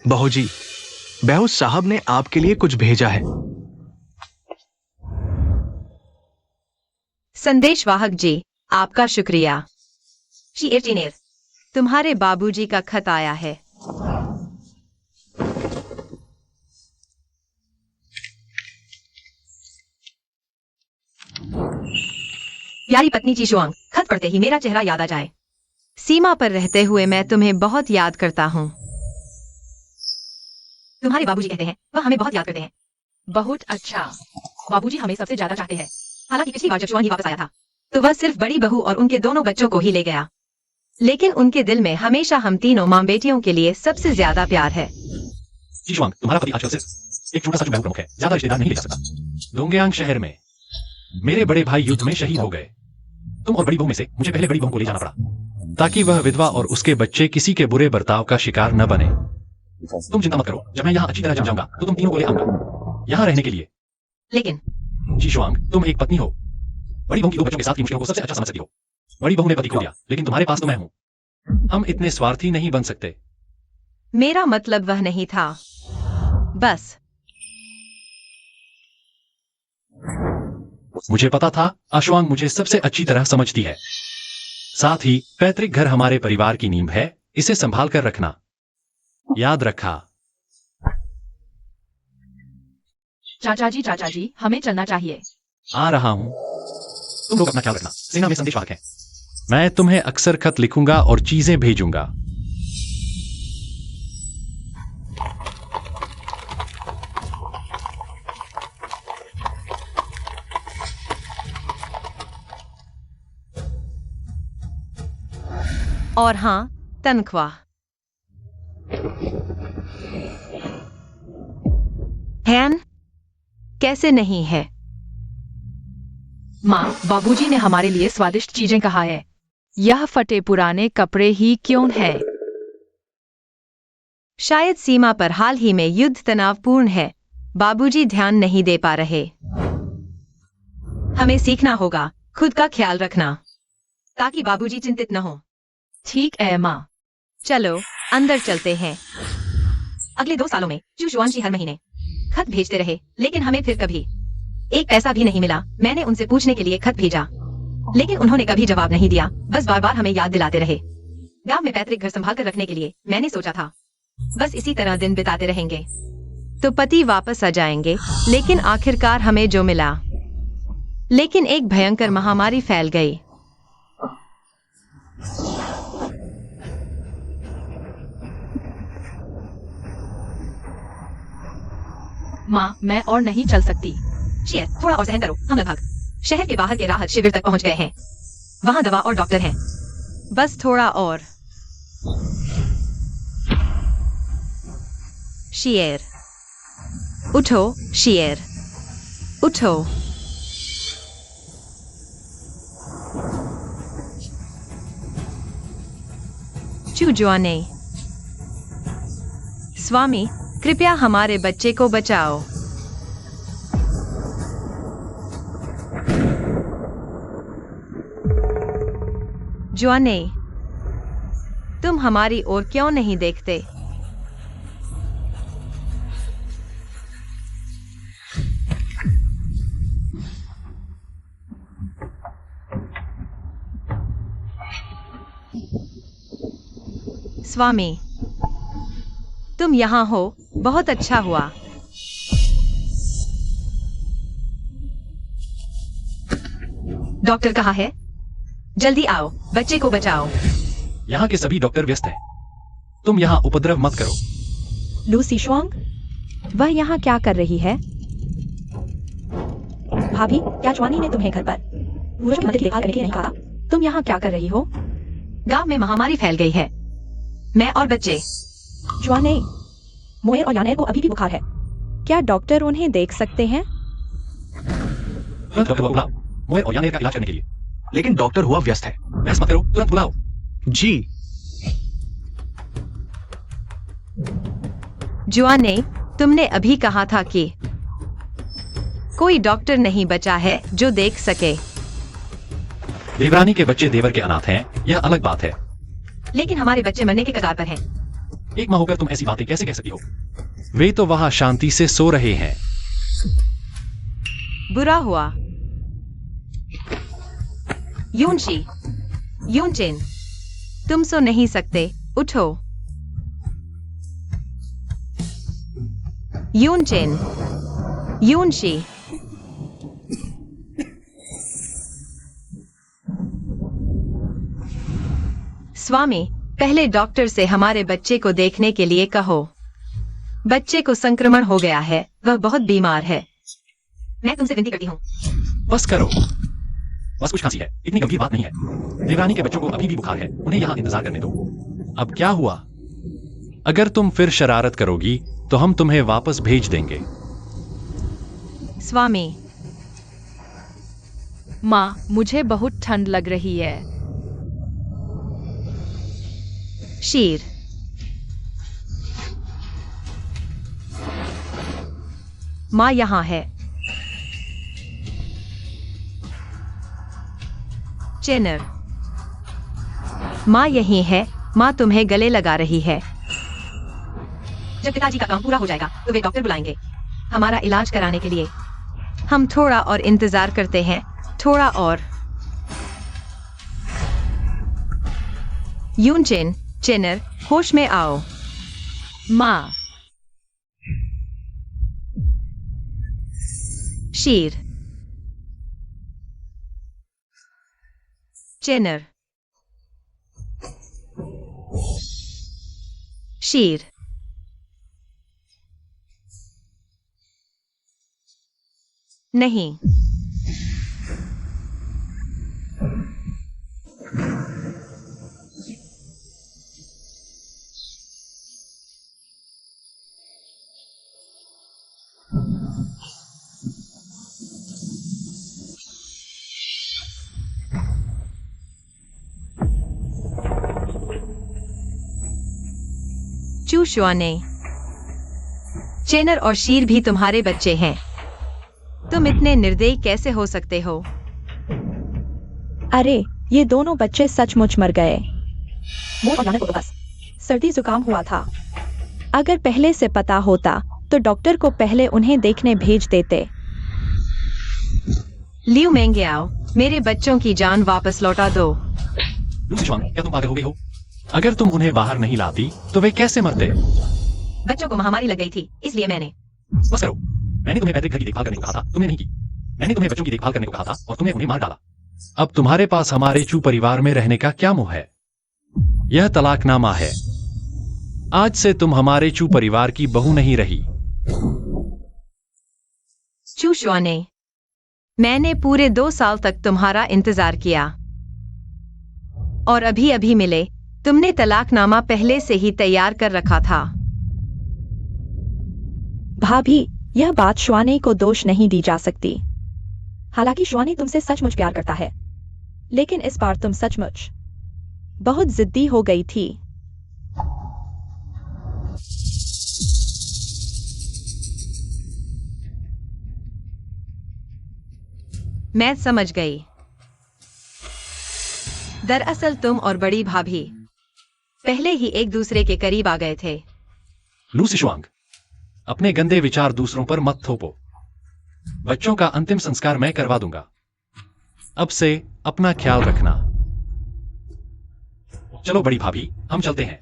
बहू जी, बेहूस साहब ने आपके लिए कुछ भेजा है। संदेशवाहक जी, आपका शुक्रिया। इंजीनियर, तुम्हारे बाबूजी का खत आया है। प्यारी पत्नी जीशुआंग, खत पढ़ते ही मेरा चेहरा याद आ जाए। सीमा पर रहते हुए मैं तुम्हें बहुत याद करता हूँ। तुम्हारे बाबूजी कहते हैं वह हमें बहुत याद करते हैं। बहुत अच्छा। बाबूजी हमें सबसे ज्यादा चाहते हैं। हालांकि पिछली बार जब शुआंगी वापस आया था तो वह सिर्फ बड़ी बहू और उनके दोनों बच्चों को ही ले गया, लेकिन उनके दिल में हमेशा हम तीनों मां बेटियों के लिए सबसे ज्यादा प्यार है। जीशुआंग, तुम्हारा पति आजकल सिर्फ एक छोटा सा प्रमुख है, ज्यादा रिश्तेदार नहीं ले जा सकता। डोंगयांग शहर में मेरे बड़े भाई युद्ध में शहीद हो गए। तुम और बड़ी बहू में से मुझे पहले बड़ी बहू को ले जाना पड़ा, ताकि वह विधवा और उसके बच्चे किसी के बुरे बर्ताव का शिकार न बने। तुम चिंता मत करो, जब मैं यहाँ अच्छी तरह जम जाऊंगा तो तुम तीनों को ले आऊंगा यहाँ रहने के लिए। लेकिन जीशुआंग, तुम एक पत्नी हो, बड़ी बहू की दो बच्चों के साथ की मुश्किलों को सबसे अच्छा समझ सकती हो। बड़ी बहू ने पति खो दिया, लेकिन तुम्हारे पास तो मैं हूँ। हम इतने स्वार्थी नहीं बन सकते। मेरा मतलब वह नहीं था। बस मुझे पता था आशुआंग मुझे सबसे अच्छी तरह समझती है। साथ ही पैतृक घर हमारे परिवार की नींव है, इसे संभाल कर रखना। याद रखा। चाचा जी, हमें चलना चाहिए। आ रहा हूं। तुम लोग अपना ख्याल रखना। सेना में संदेशवाहक है। मैं तुम्हें अक्सर खत लिखूंगा और चीजें भेजूंगा। और हाँ, तनख्वाह। हैन कैसे नहीं है? माँ, बाबूजी ने हमारे लिए स्वादिष्ट चीजें कहा है। यह फटे पुराने कपड़े ही क्यों हैं? शायद सीमा पर हाल ही में युद्ध तनावपूर्ण है। बाबूजी ध्यान नहीं दे पा रहे। हमें सीखना होगा खुद का ख्याल रखना, ताकि बाबूजी चिंतित न हो। ठीक है माँ। चलो अंदर चलते हैं। अगले 2 सालों में जुशुआंशी हर महीने खत भेजते रहे, लेकिन हमें फिर कभी एक पैसा भी नहीं मिला। मैंने उनसे पूछने के लिए खत भेजा, लेकिन उन्होंने कभी जवाब नहीं दिया, बस बार बार हमें याद दिलाते रहे। गांव में पैतृक घर संभाल कर रखने के लिए मैंने सोचा था बस इसी तरह दिन बिताते रहेंगे तो पति वापस आ जाएंगे, लेकिन आखिरकार हमें जो मिला, लेकिन एक भयंकर महामारी फैल गई। माँ, मैं और नहीं चल सकती। शेर, थोड़ा और सहन करो। हम लगभग शहर के बाहर के राहत शिविर तक पहुंच गए हैं। वहां दवा और डॉक्टर हैं। बस थोड़ा और। शेर, उठो। शेर, उठो। चूजुआने, स्वामी, कृपया हमारे बच्चे को बचाओ। जुआने, तुम हमारी ओर क्यों नहीं देखते? स्वामी, तुम यहाँ हो, बहुत अच्छा हुआ। डॉक्टर कहाँ है? जल्दी आओ, बच्चे को बचाओ। यहाँ के सभी डॉक्टर व्यस्त हैं। तुम यहाँ उपद्रव मत करो। लूसी शुआंग, वह यहाँ क्या कर रही है? भाभी, क्या ज्वानी ने तुम्हें घर पर पूरब की मंदिर की देखभाल करने के लिए नहीं कहा? तुम यहाँ क्या कर रही हो? गांव में महामारी फैल गई है। मैं और बच्चे। ज्वाने, मोयर और यानेर को अभी भी बुखार है। क्या डॉक्टर उन्हें देख सकते हैं? तुरंत डॉक्टर को बुलाओ, मोयर और यानेर का इलाज करने के लिए। लेकिन डॉक्टर हुआ व्यस्त है। बहस मत करो, तुरंत बुलाओ। जी। जुआने, तुमने अभी कहा था कि कोई डॉक्टर नहीं बचा है जो देख सके। देवरानी के बच्चे देवर के अनाथ हैं, यह अलग बात है। लेकिन हमारे बच्चे मरने के कगार पर हैं। एक माँ होकर तुम ऐसी बातें कैसे कह सकती हो? वे तो वहां शांति से सो रहे हैं। बुरा हुआ। यूनशी, यूनचिन, तुम सो नहीं सकते, उठो। यूनचिन, यूनशी। स्वामी, पहले डॉक्टर से हमारे बच्चे को देखने के लिए कहो। बच्चे को संक्रमण हो गया है, वह बहुत बीमार है। मैं तुमसे विनती करती हूँ। बस करो, बस कुछ खांसी है, इतनी गंभीर बात नहीं है। देवरानी के बच्चों को अभी भी बुखार है, उन्हें यहाँ इंतजार करने दो। अब क्या हुआ? अगर तुम फिर शरारत करोगी तो हम तुम्हें वापस भेज देंगे। स्वामी, माँ, मुझे बहुत ठंड लग रही है। शीर, माँ यहाँ है। चेनर, माँ यहीं है। माँ तुम्हें गले लगा रही है। जब पिताजी का काम पूरा हो जाएगा तो वे डॉक्टर बुलाएंगे हमारा इलाज कराने के लिए। हम थोड़ा और इंतजार करते हैं, थोड़ा और। यूनचिन, चेनर, होश में आओ। माँ, शीर, चेनर, शीर, नहीं। चू शुआने, चेनर और शीर भी तुम्हारे बच्चे हैं। तुम इतने निर्दयी कैसे हो सकते हो? अरे, ये दोनों बच्चे सचमुच मर गए। मोर और नानक को तो बस सर्दी जुकाम हुआ था। अगर पहले से पता होता तो डॉक्टर को पहले उन्हें देखने भेज देते। लियू मेंग्याओ, मेरे बच्चों की जान वापस लौटा दो। लूसी शुआंग, क्या तुम पागल हो गई हो? अगर तुम उन्हें बाहर नहीं लाती तो वे कैसे मरते? बच्चों को महामारी लग गई थी, इसलिए मैंने। बस करो, मैंने तुम्हें पैतृक घर की देखभाल करने को कहा था, तुमने नहीं की। मैंने तुम्हें बच्चों की देखभाल करने को कहा था और तुमने उन्हें मार डाला। अब तुम्हारे पास हमारे चू परिवार में रहने का क्या मोह है? यह तलाकनामा है। आज से तुम हमारे चू परिवार की बहू नहीं रही। चू शुआने, मैंने पूरे 2 साल तक तुम्हारा इंतजार किया और अभी अभी मिले। तुमने तलाकनामा पहले से ही तैयार कर रखा था। भाभी, यह बात शुआने को दोष नहीं दी जा सकती। हालांकि शुआने तुमसे सचमुच प्यार करता है, लेकिन इस बार तुम सचमुच बहुत जिद्दी हो गई थी। मैं समझ गई। दरअसल तुम और बड़ी भाभी पहले ही एक दूसरे के करीब आ गए थे। लूसी शुआंग, अपने गंदे विचार दूसरों पर मत थोपो। बच्चों का अंतिम संस्कार मैं करवा दूंगा। अब से अपना ख्याल रखना। चलो बड़ी भाभी, हम चलते हैं।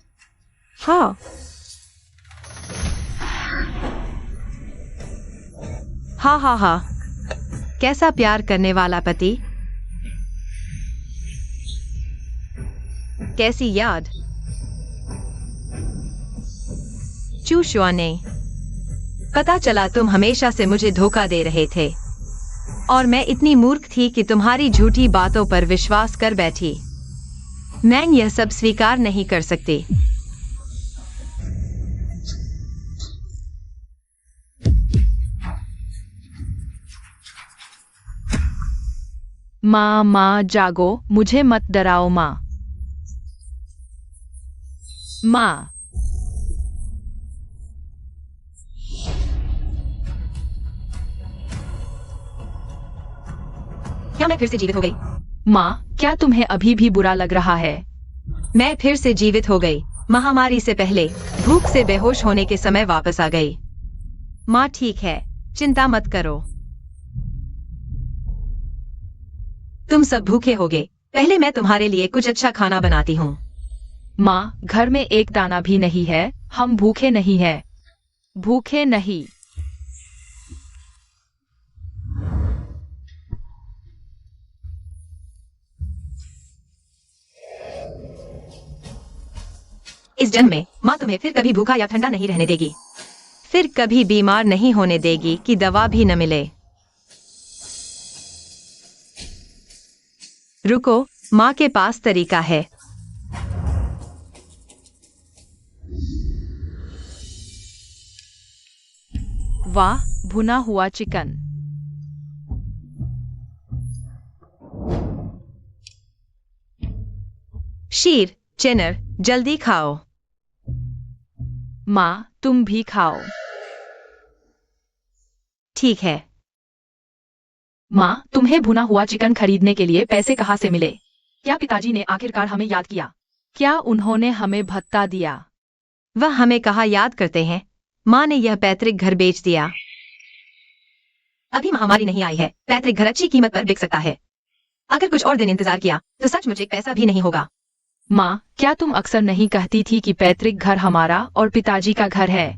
हाँ, हाँ हाँ हाँ, कैसा प्यार करने वाला पति, कैसी याद। चू शुआने, पता चला तुम हमेशा से मुझे धोखा दे रहे थे और मैं इतनी मूर्ख थी कि तुम्हारी झूठी बातों पर विश्वास कर बैठी। मैं यह सब स्वीकार नहीं कर सकती। माँ, माँ जागो, मुझे मत डराओ माँ। माँ, क्या मैं फिर से जीवित हो गई? माँ, क्या तुम्हें अभी भी बुरा लग रहा है? मैं फिर से जीवित हो गई। महामारी से पहले भूख से बेहोश होने के समय वापस आ गई। माँ ठीक है, चिंता मत करो। तुम सब भूखे होगे, पहले मैं तुम्हारे लिए कुछ अच्छा खाना बनाती हूँ। माँ, घर में एक दाना भी नहीं है, हम भूखे नहीं हैं। भूखे नहीं। इस जन्म में माँ तुम्हें फिर कभी भूखा या ठंडा नहीं रहने देगी, फिर कभी बीमार नहीं होने देगी कि दवा भी न मिले। रुको, माँ के पास तरीका है। वाह, भुना हुआ चिकन। शीर, चेनर, जल्दी खाओ। माँ, तुम भी खाओ। ठीक है। माँ, तुम्हें भुना हुआ चिकन खरीदने के लिए पैसे कहाँ से मिले? क्या पिताजी ने आखिरकार हमें याद किया? क्या उन्होंने हमें भत्ता दिया? वह हमें कहाँ याद करते हैं। माँ ने यह पैतृक घर बेच दिया। अभी महामारी नहीं आई है, पैतृक घर अच्छी कीमत पर बिक सकता है। अगर कुछ और दिन इंतजार किया तो सचमुच एक पैसा भी नहीं होगा। माँ, क्या तुम अक्सर नहीं कहती थी कि पैतृक घर हमारा और पिताजी का घर है?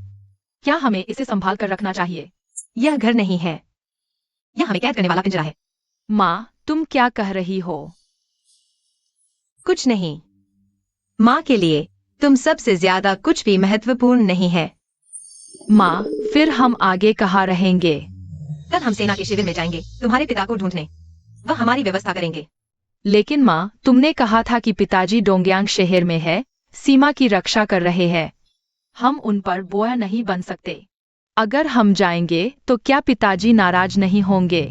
क्या हमें इसे संभाल कर रखना चाहिए? यह घर नहीं है, यह हमें कैद करने वाला पिंजरा है। माँ, तुम क्या कह रही हो? कुछ नहीं। माँ के लिए तुम सबसे ज्यादा कुछ भी महत्वपूर्ण नहीं है। माँ, फिर हम आगे कहाँ रहेंगे? कल हम सेना के शिविर में जाएंगे तुम्हारे पिता को ढूंढने। वह हमारी व्यवस्था करेंगे। लेकिन माँ, तुमने कहा था कि पिताजी डोंगयांग शहर में है, सीमा की रक्षा कर रहे हैं। हम उन पर बोया नहीं बन सकते। अगर हम जाएंगे तो क्या पिताजी नाराज नहीं होंगे?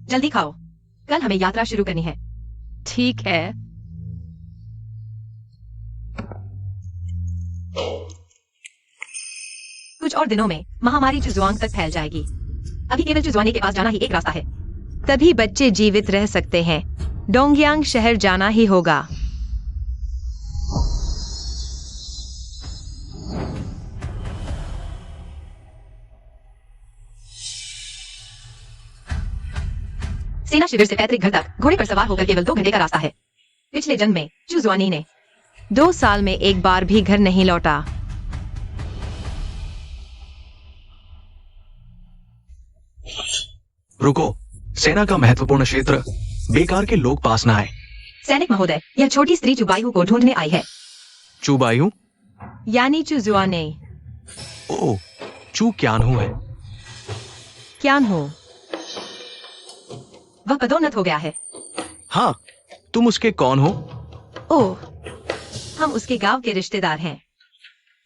जल्दी खाओ, कल हमें यात्रा शुरू करनी है। ठीक है। कुछ और दिनों में महामारी चुजुआंग तक फैल जाएगी। अभी केवल चुजुआनी के पास जाना ही एक रास्ता है। तभी बच्चे जीवित रह सकते हैं। डोंगयांग शहर जाना ही होगा। सेना शिविर से पैतृक घर तक घोड़े पर सवार होकर केवल 2 घंटे का रास्ता है। पिछले जन्म में चुजुआनी ने 2 साल में एक बार भी घर नहीं लौटा। रुको, सेना का महत्वपूर्ण क्षेत्र, बेकार के लोग पास ना आए। सैनिक महोदय, यह छोटी स्त्री चुबायू को ढूंढने आई है। चुबायू यानी चुजुआने। ओ, चू क्यानहू है। क्यान हो? वह पदोन्नत हो गया है। हाँ, तुम उसके कौन हो? ओह, हम उसके गांव के रिश्तेदार हैं।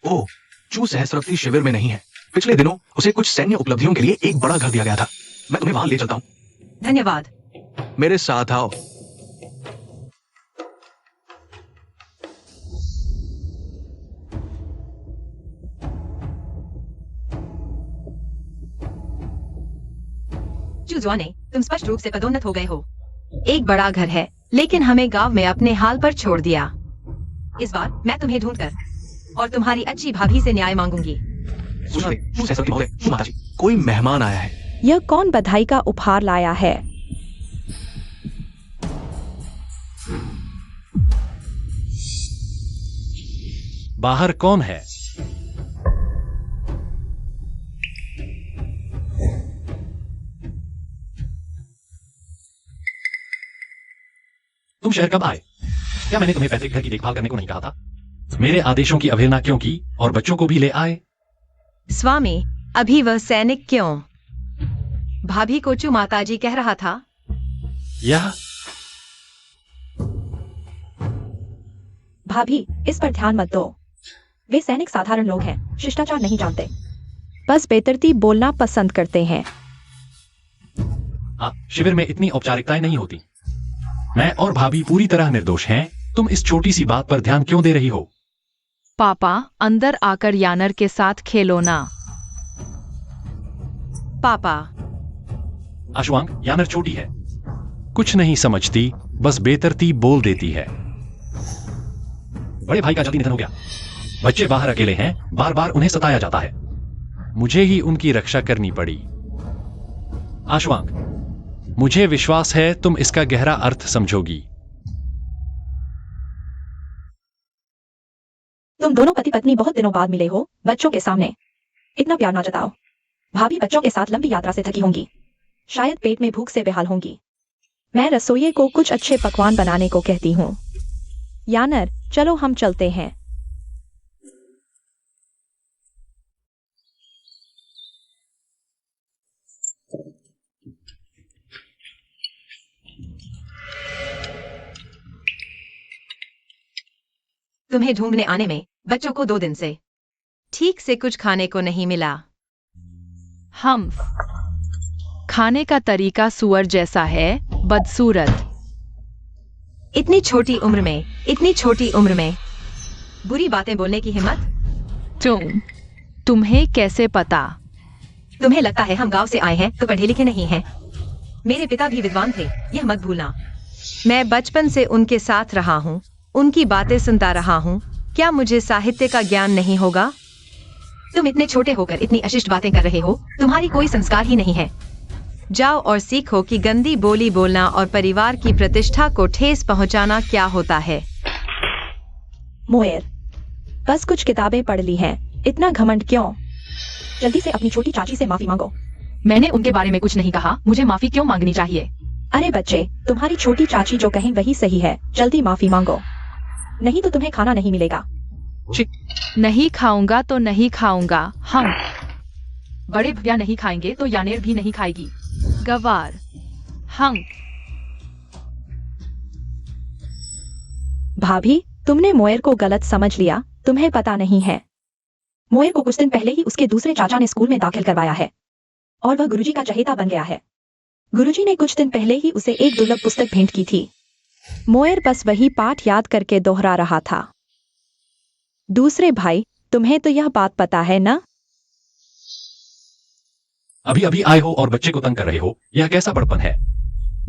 ओह, चू सहस्रवती शिविर में नहीं है। पिछले दिनों उसे कुछ सैन्य उपलब्धियों के लिए एक बड़ा घर दिया गया था। मैं तुम्हें वहां ले चलता हूँ। धन्यवाद। मेरे साथ आओ। चुजुआने, तुम स्पष्ट रूप से पदोन्नत हो गए हो। एक बड़ा घर है, लेकिन हमें गांव में अपने हाल पर छोड़ दिया। इस बार मैं तुम्हें ढूंढकर और तुम्हारी अच्छी भाभी से न्याय मांगूंगी। सहस्रवती महोदय, माताजी, कोई मेहमान आया है। यह कौन बधाई का उपहार लाया है? बाहर कौन है? तुम शहर कब आए? क्या मैंने तुम्हें पैतृक घर की देखभाल करने को नहीं कहा था? मेरे आदेशों की अवहेलना क्यों की और बच्चों को भी ले आए? स्वामी, अभी वह सैनिक क्यों? भाभी को चू माताजी कह रहा था। यह भाभी, इस पर ध्यान मत दो। वे सैनिक साधारण लोग हैं, शिष्टाचार नहीं जानते, बस बेतरतीब बोलना पसंद करते हैं। शिविर में इतनी औपचारिकताएं नहीं होती। मैं और भाभी पूरी तरह निर्दोष हैं। तुम इस छोटी सी बात पर ध्यान क्यों दे रही हो? पापा, अंदर आकर यानर के साथ खेलो ना। पापा, अश्वांग, यानर छोटी है, कुछ नहीं समझती, बस बेतरतीब बोल देती है। बड़े भाई का जल्दी निधन हो गया। बच्चे बाहर अकेले हैं, बार बार उन्हें सताया जाता है। मुझे ही उनकी रक्षा करनी पड़ी। आशुआंग, मुझे विश्वास है तुम इसका गहरा अर्थ समझोगी। तुम दोनों पति पत्नी बहुत दिनों बाद मिले हो, बच्चों के सामने इतना प्यार ना जताओ। भाभी बच्चों के साथ लंबी यात्रा से थकी होंगी, शायद पेट में भूख से बेहाल होंगी। मैं रसोइये को कुछ अच्छे पकवान बनाने को कहती हूँ। यानर, चलो हम चलते हैं। तुम्हें ढूंढने आने में बच्चों को 2 दिन से ठीक से कुछ खाने को नहीं मिला। हम खाने का तरीका सुअर जैसा है, बदसूरत। इतनी छोटी उम्र में बुरी बातें बोलने की हिम्मत। तुम्हें कैसे पता? तुम्हें लगता है हम गांव से आए हैं तो पढ़े लिखे नहीं हैं। मेरे पिता भी विद्वान थे, यह मत भूलना। मैं बचपन से उनके साथ रहा हूँ, उनकी बातें सुनता रहा हूँ। क्या मुझे साहित्य का ज्ञान नहीं होगा? तुम इतने छोटे होकर इतनी अशिष्ट बातें कर रहे हो, तुम्हारी कोई संस्कार ही नहीं है। जाओ और सीखो कि गंदी बोली बोलना और परिवार की प्रतिष्ठा को ठेस पहुंचाना क्या होता है। मोएर, बस कुछ किताबें पढ़ ली हैं, इतना घमंड क्यों? जल्दी से अपनी छोटी चाची से माफी मांगो। मैंने उनके बारे में कुछ नहीं कहा, मुझे माफी क्यों मांगनी चाहिए? अरे बच्चे, तुम्हारी छोटी चाची जो कहें वही सही है, जल्दी माफी मांगो, नहीं तो तुम्हें खाना नहीं मिलेगा। नहीं खाऊंगा तो नहीं खाऊंगा। हम बड़े भैया नहीं खाएंगे तो यानेर भी नहीं खाएगी। गवार, हम भाभी, तुमने मोएर को गलत समझ लिया, तुम्हें पता नहीं है। मोएर को कुछ दिन पहले ही उसके दूसरे चाचा ने स्कूल में दाखिल करवाया है और वह गुरुजी का चहेता बन गया है। गुरुजी ने कुछ दिन पहले ही उसे एक दुर्लभ पुस्तक भेंट की थी। मोएर बस वही पाठ याद करके दोहरा रहा था। दूसरे भाई, तुम्हें तो यह बात पता है ना? अभी अभी आए हो और बच्चे को तंग कर रहे हो, यह कैसा बड़पन है?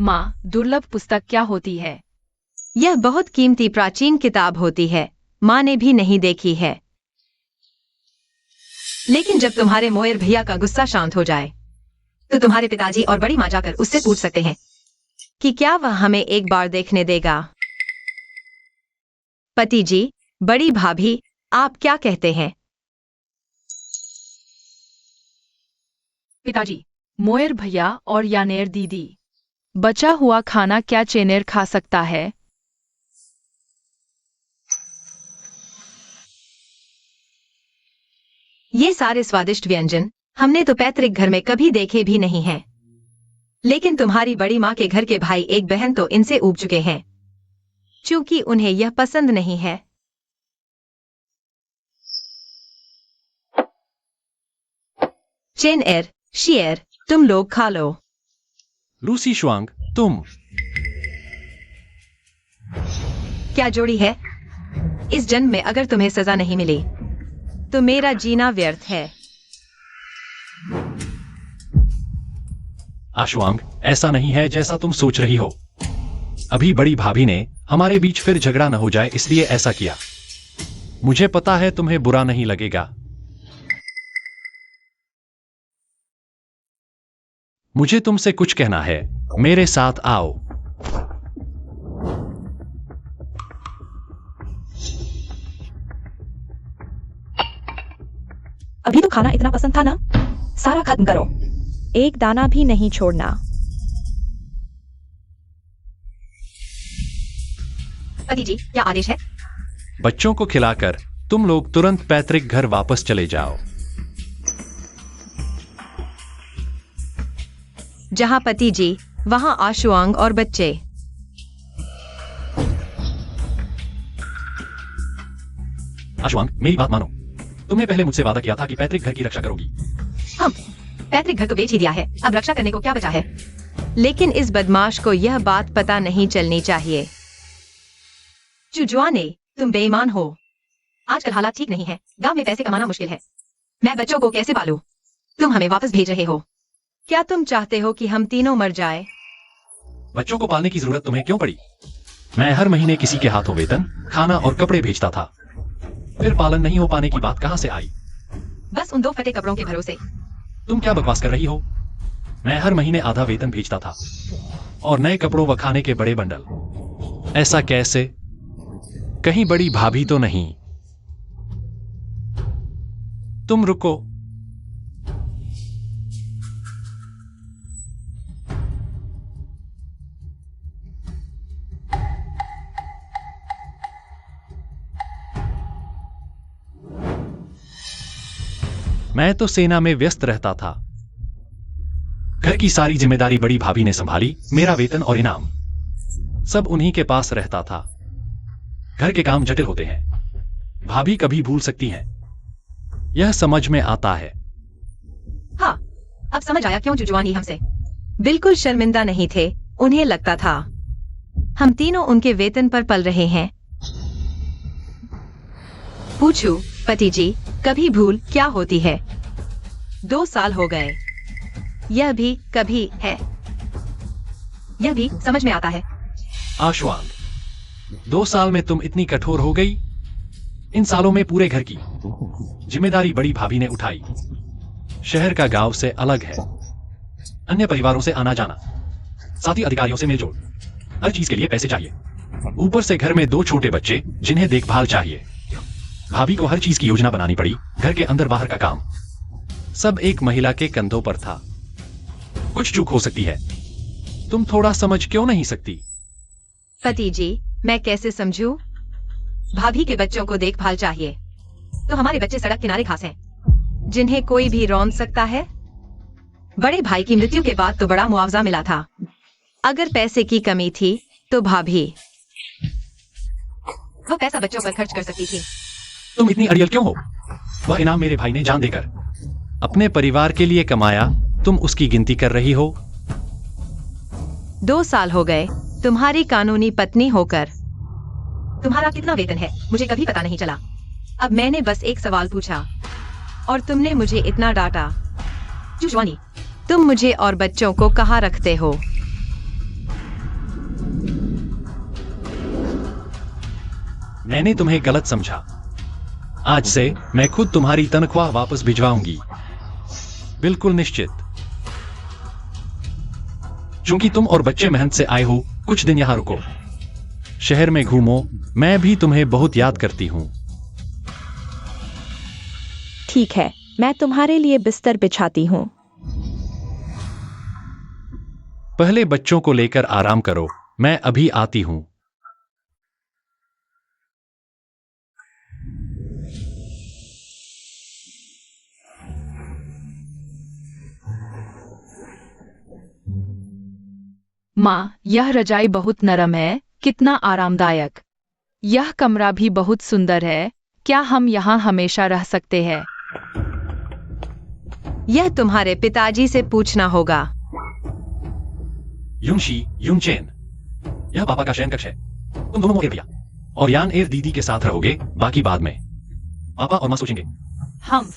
माँ, दुर्लभ पुस्तक क्या होती है? यह बहुत कीमती प्राचीन किताब होती है, माँ ने भी नहीं देखी है। लेकिन जब तुम्हारे मोएर भैया का गुस्सा शांत हो जाए तो तुम्हारे पिताजी और बड़ी माँ जाकर उससे पूछ सकते हैं कि क्या वह हमें एक बार देखने देगा। पति जी, बड़ी भाभी, आप क्या कहते हैं? पिताजी, मोएर भैया और यानेर दीदी, बचा हुआ खाना क्या चेनेर खा सकता है? ये सारे स्वादिष्ट व्यंजन हमने तो पैतृक घर में कभी देखे भी नहीं हैं। लेकिन तुम्हारी बड़ी माँ के घर के भाई एक बहन तो इनसे ऊब चुके हैं, क्योंकि उन्हें यह पसंद नहीं है। चेनएर, शिएर, तुम लोग खा लो। लूसी शुआंग, तुम क्या जोड़ी है? इस जन्म में अगर तुम्हें सजा नहीं मिली तो मेरा जीना व्यर्थ है। आशुआंग, ऐसा नहीं है जैसा तुम सोच रही हो। अभी बड़ी भाभी ने हमारे बीच फिर झगड़ा न हो जाए इसलिए ऐसा किया। मुझे पता है तुम्हें बुरा नहीं लगेगा। मुझे तुमसे कुछ कहना है, मेरे साथ आओ। अभी तो खाना इतना पसंद था ना, सारा खत्म करो, एक दाना भी नहीं छोड़ना। पति जी, क्या आदेश है? बच्चों को खिलाकर तुम लोग तुरंत पैतृक घर वापस चले जाओ। जहां पति जी, वहां आशुआंग और बच्चे। आशुआंग, मेरी बात मानो। तुमने पहले मुझसे वादा किया था कि पैतृक घर की रक्षा करोगी। हम पैतृक घर तो बेच ही दिया है, अब रक्षा करने को क्या बचा है? लेकिन इस बदमाश को यह बात पता नहीं चलनी चाहिए। चुजुआने, तुम बेईमान हो। आजकल हालात ठीक नहीं है, गांव में पैसे कमाना मुश्किल है। मैं बच्चों को कैसे पालूं? तुम हमें वापस भेज रहे हो। क्या तुम चाहते हो कि हम तीनों मर जाए? बच्चों को पालने की जरूरत तुम्हें क्यों पड़ी? मैं हर महीने किसी के हाथों वेतन, खाना और कपड़े भेजता था। फिर पालन नहीं हो पाने की बात कहां से आई? बस उन 2 फटे कपड़ों के भरोसे। तुम क्या बकवास कर रही हो? मैं हर महीने आधा वेतन भेजता था और नए कपड़ों व खाने के बड़े बंडल। ऐसा कैसे? कहीं बड़ी भाभी तो नहीं? तुम रुको। मैं तो सेना में व्यस्त रहता था। घर की सारी जिम्मेदारी बड़ी भाभी ने संभाली। मेरा वेतन और इनाम सब उन्हीं के पास रहता था। घर के काम जटिल होते हैं, भाभी कभी भूल सकती हैं। यह समझ में आता है। हाँ, अब समझ आया क्यों जुजुआनी हमसे बिल्कुल शर्मिंदा नहीं थे। उन्हें लगता था हम तीनों उनके वेतन पर पल रहे हैं। पूछूं, पति जी, कभी भूल क्या होती है? 2 साल हो गए। यह भी कभी है। यह भी समझ में आता है। आश्वांग, 2 साल में तुम इतनी कठोर हो गई? इन सालों में पूरे घर की जिम्मेदारी बड़ी भाभी ने उठाई। शहर का गांव से अलग है, अन्य परिवारों से आना जाना, साथ ही अधिकारियों से मेलजोल, हर चीज के लिए पैसे चाहिए। ऊपर से घर में 2 छोटे बच्चे जिन्हें देखभाल चाहिए। भाभी को हर चीज की योजना बनानी पड़ी। घर के अंदर बाहर का काम सब एक महिला के कंधों पर था। कुछ चूक हो सकती है, तुम थोड़ा समझ क्यों नहीं सकती? पति जी, मैं कैसे समझूं? भाभी के बच्चों को देखभाल चाहिए, तो हमारे बच्चे सड़क किनारे घास हैं, जिन्हें कोई भी रौंद सकता है। बड़े भाई की मृत्यु के बाद तो बड़ा मुआवजा मिला था। अगर पैसे की कमी थी तो भाभी वो पैसा बच्चों पर खर्च कर सकती थी। तुम इतनी अड़ियल क्यों हो? वह इनाम मेरे भाई ने जान देकर अपने परिवार के लिए कमाया। तुम उसकी गिनती कर रही हो? 2 साल हो गए तुम्हारी कानूनी पत्नी होकर। तुम्हारा कितना वेतन है मुझे कभी पता नहीं चला। अब मैंने बस एक सवाल पूछा और तुमने मुझे इतना डांटा। जुजवानी, तुम मुझे और बच्चों को कहाँ रखते हो? मैंने तुम्हें गलत समझा। आज से मैं खुद तुम्हारी तनख्वाह वापस भिजवाऊंगी, बिल्कुल निश्चित। चूंकि तुम और बच्चे मेहनत से आए हो, कुछ दिन यहां रुको, शहर में घूमो। मैं भी तुम्हें बहुत याद करती हूं। ठीक है, मैं तुम्हारे लिए बिस्तर बिछाती हूँ। पहले बच्चों को लेकर आराम करो, मैं अभी आती हूं। माँ, यह रजाई बहुत नरम है, कितना आरामदायक। यह कमरा भी बहुत सुंदर है। क्या हम यहाँ हमेशा रह सकते हैं? यह तुम्हारे पिताजी से पूछना होगा। युनशी, युनचेन, यह पापा का शयन कक्ष है। तुम दोनों मोहे भैया और यान एर दीदी के साथ रहोगे, बाकी बाद में। पापा और माँ सोचेंगे। हम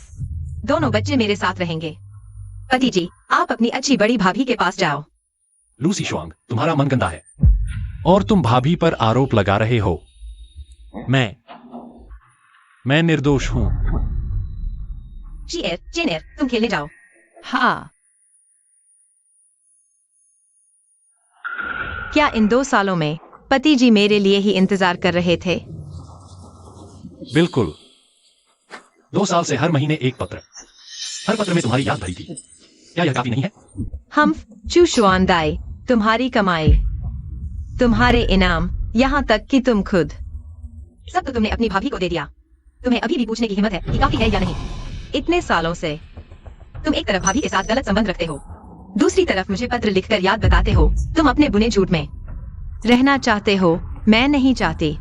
दोनों बच्चे मेरे साथ रहेंगे। पति जी, आप अपनी अच्छी बड़ी भाभी के पास जाओ। लूसी शुआंग, तुम्हारा मन गंदा है और तुम भाभी पर आरोप लगा रहे हो। मैं निर्दोष हूं। जेनेर, तुम खेलने जाओ। हाँ। क्या इन 2 सालों में पति जी मेरे लिए ही इंतजार कर रहे थे? बिल्कुल। 2 साल से हर महीने एक पत्र, हर पत्र में तुम्हारी याद भरी थी। क्या यह काफी नहीं है? हम चुशुआनदाई, तुम्हारी कमाई, तुम्हारे इनाम, यहाँ तक कि तुम खुद, सब तो तुमने अपनी भाभी को दे दिया। तुम्हें अभी भी पूछने की हिम्मत है कि काफी है या नहीं? इतने सालों से तुम एक तरफ भाभी के साथ गलत संबंध रखते हो, दूसरी तरफ मुझे पत्र लिखकर याद बताते हो तुम अपने बुने झूठ में रहना चाहते हो। मैं नहीं चाहती।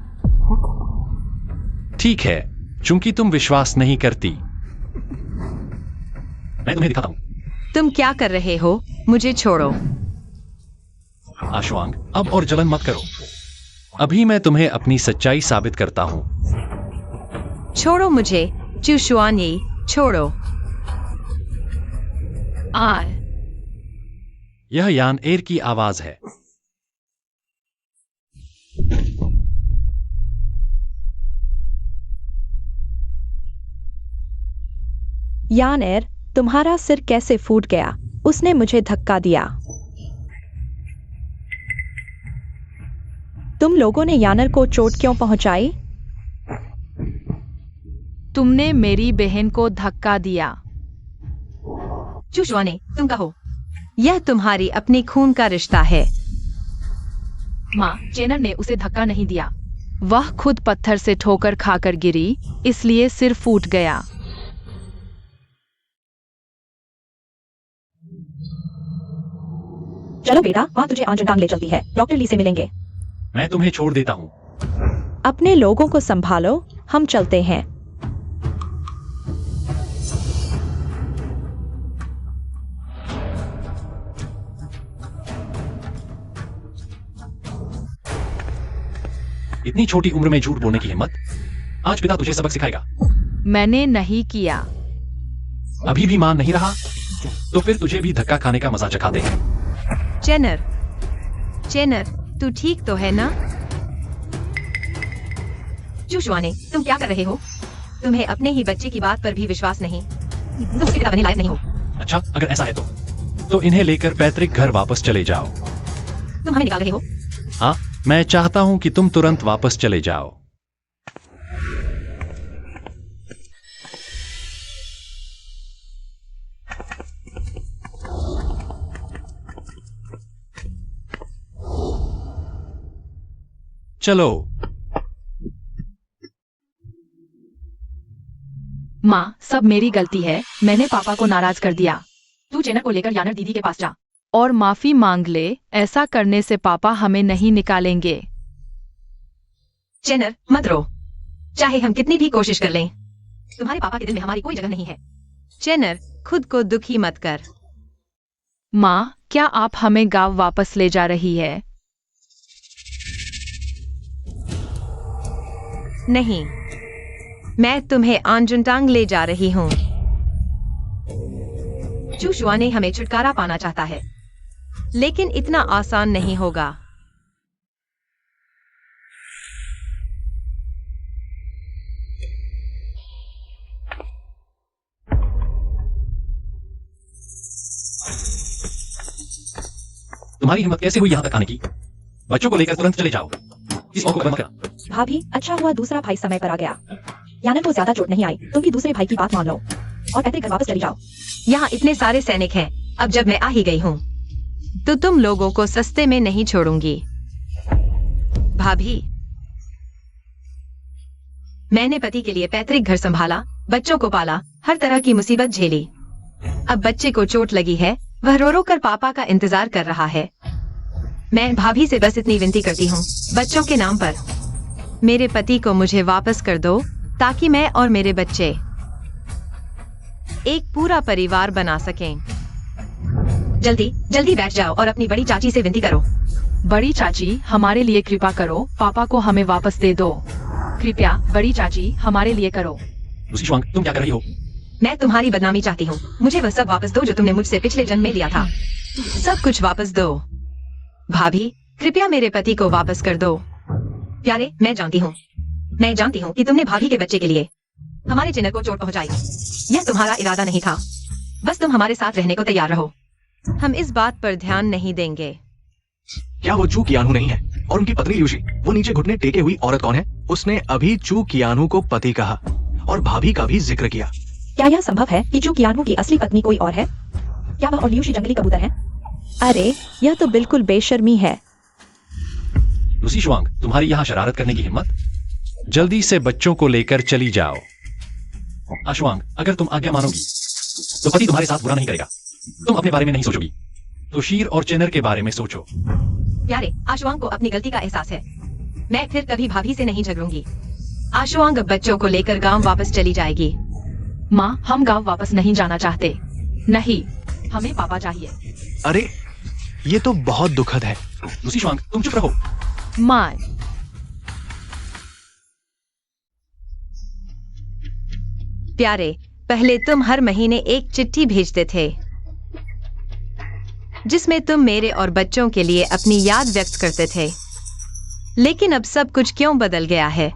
ठीक है, चूंकि तुम विश्वास नहीं करती, मैं तुम्हें दिखाता हूं। तुम क्या कर रहे हो? मुझे छोड़ो। आशुआंग, अब और जलन मत करो। अभी मैं तुम्हें अपनी सच्चाई साबित करता हूं। छोड़ो मुझे, चुशुआनी, छोड़ो। यह यान एर की आवाज है। यानेर, तुम्हारा सिर कैसे फूट गया? उसने मुझे धक्का दिया। तुम लोगों ने यानर को चोट क्यों पहुंचाई? तुमने मेरी बहन को धक्का दिया। चूशवाने, तुम कहो। यह तुम्हारी अपनी खून का रिश्ता है। माँ, चेनर ने उसे धक्का नहीं दिया। वह खुद पत्थर से ठोकर खाकर गिरी, इसलिए सिर फूट गया। चलो बेटा, माँ तुझे आंजन ले चलती है। डॉक्टर ली से मिलेंगे। मैं तुम्हें छोड़ देता हूँ। अपने लोगों को संभालो, हम चलते हैं। इतनी छोटी उम्र में झूठ बोलने की हिम्मत? आज पिता तुझे सबक सिखाएगा। मैंने नहीं किया। अभी भी मान नहीं रहा? तो फिर तुझे भी धक्का खाने का मजा चखाते हैं। चेनर, चेनर, तू ठीक तो है ना? चूशवाने, तुम क्या कर रहे हो? तुम्हें अपने ही बच्चे की बात पर भी विश्वास नहीं। तुम उसके पिता बनने लायक नहीं हो। अच्छा, अगर ऐसा है तो इन्हें लेकर पैतृक घर वापस चले जाओ। तुम हमें निकाल रहे हो? हाँ, मैं चाहता हूं कि तुम तुरंत वापस चले जाओ। चलो। माँ, सब मेरी गलती है। मैंने पापा को नाराज कर दिया। तू चेनर को लेकर यानर दीदी के पास जा और माफी मांग ले। ऐसा करने से पापा हमें नहीं निकालेंगे। चेनर, मत रो। चाहे हम कितनी भी कोशिश कर लें, तुम्हारे पापा के दिल में हमारी कोई जगह नहीं है। चेनर, खुद को दुखी मत कर। माँ, क्या आप हमें गांव वापस ले जा रही है? नहीं, मैं तुम्हें आंजुनटांग ले जा रही हूँ। चूशवाने हमें छुटकारा पाना चाहता है, लेकिन इतना आसान नहीं होगा। तुम्हारी हिम्मत कैसे हुई यहाँ तक आने की? बच्चों को लेकर तुरंत चले जाओ। इस मौके को बंद करा। भाभी, अच्छा हुआ दूसरा भाई समय पर आ गया। यानर को ज्यादा चोट नहीं आई। तुम भी दूसरे भाई की बात मान लो और पैतृक घर वापस चली जाओ। यहाँ इतने सारे सैनिक हैं। अब जब मैं आ ही गई हूँ, तो तुम लोगों को सस्ते में नहीं छोड़ूंगी। भाभी, मैंने पति के लिए पैतृक घर संभाला, बच्चों को पाला, हर तरह की मुसीबत झेली। अब बच्चे को चोट लगी है, वह रो रो कर पापा का इंतजार कर रहा है। मैं भाभी से बस इतनी विनती करती हूँ, बच्चों के नाम पर मेरे पति को मुझे वापस कर दो, ताकि मैं और मेरे बच्चे एक पूरा परिवार बना सकें। जल्दी जल्दी बैठ जाओ और अपनी बड़ी चाची से विनती करो। बड़ी चाची, हमारे लिए कृपा करो। पापा को हमें वापस दे दो। कृपया बड़ी चाची, हमारे लिए करो। लूसी शुआंग, तुम क्या कर रही हो? मैं तुम्हारी बदनामी चाहती हूँ। मुझे वह सब वापस दो जो तुमने मुझसे पिछले जन्म में लिया था। सब कुछ वापस दो। भाभी, कृपया मेरे पति को वापस कर दो। प्यारे, मैं जानती हूँ कि तुमने भाभी के बच्चे के लिए हमारे चेनर को चोट पहुंचाई। यह तुम्हारा इरादा नहीं था। बस तुम हमारे साथ रहने को तैयार रहो। हम इस बात पर ध्यान नहीं देंगे। क्या वो चू कियानू नहीं है? और उनकी पत्नी ल्यूशी, वो नीचे घुटने टेके हुई औरत कौन है? उसने अभी चू कियानू को पति कहा और भाभी का भी जिक्र किया। क्या यह संभव है कि चू कियानू की असली पत्नी कोई और है? क्या वह और ल्यूशी जंगली कबूतर है? अरे, यह तो बिल्कुल बेशर्मी है। लूसी शुआंग, तुम्हारी यहाँ शरारत करने की हिम्मत? जल्दी से बच्चों को लेकर चली जाओ। आशुआंग, अगर तुम आज्ञा मानोगी तो पति तुम्हारे साथ बुरा नहीं करेगा। तुम अपने बारे में नहीं सोचोगी तो शीर और चेनर के बारे में सोचो। प्यारे, आशुआंग को अपनी गलती का एहसास है। मैं फिर कभी भाभी से नहीं झगड़ूंगी। आशुआंग बच्चों को लेकर गांव वापस चली जाएगी। माँ, हम गांव वापस नहीं जाना चाहते। नहीं, हमें पापा चाहिए। अरे, ये तो बहुत दुखद है। लूसी शुआंग, तुम चुप रहो। माँ, प्यारे, पहले तुम हर महीने एक चिट्ठी भेजते थे जिसमें तुम मेरे और बच्चों के लिए अपनी याद व्यक्त करते थे, लेकिन अब सब कुछ क्यों बदल गया है?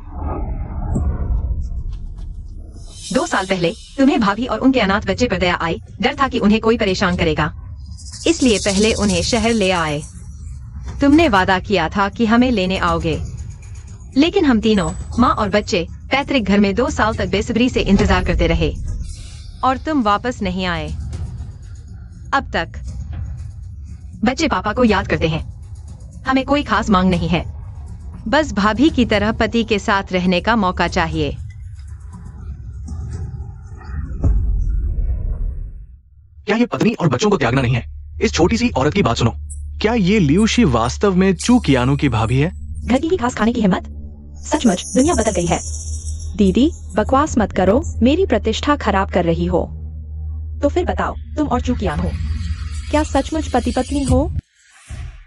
2 साल पहले तुम्हें भाभी और उनके अनाथ बच्चे पर दया आई। डर था कि उन्हें कोई परेशान करेगा, इसलिए पहले उन्हें शहर ले आए। तुमने वादा किया था कि हमें लेने आओगे, लेकिन हम तीनों, माँ और बच्चे, पैतृक घर में 2 साल तक बेसब्री से इंतजार करते रहे और तुम वापस नहीं आए। अब तक बच्चे पापा को याद करते हैं। हमें कोई खास मांग नहीं है, बस भाभी की तरह पति के साथ रहने का मौका चाहिए। क्या ये पत्नी और बच्चों को त्यागना नहीं है? इस छोटी सी औरत की बात सुनो। क्या ये लियू शी वास्तव में चू कियानू की भाभी है? घर की ही घास खाने की हिम्मत? सचमुच दुनिया बदल गई है। दीदी बकवास मत करो, मेरी प्रतिष्ठा खराब कर रही हो। तो फिर बताओ, तुम और चू कियानू क्या सचमुच पति पत्नी हो?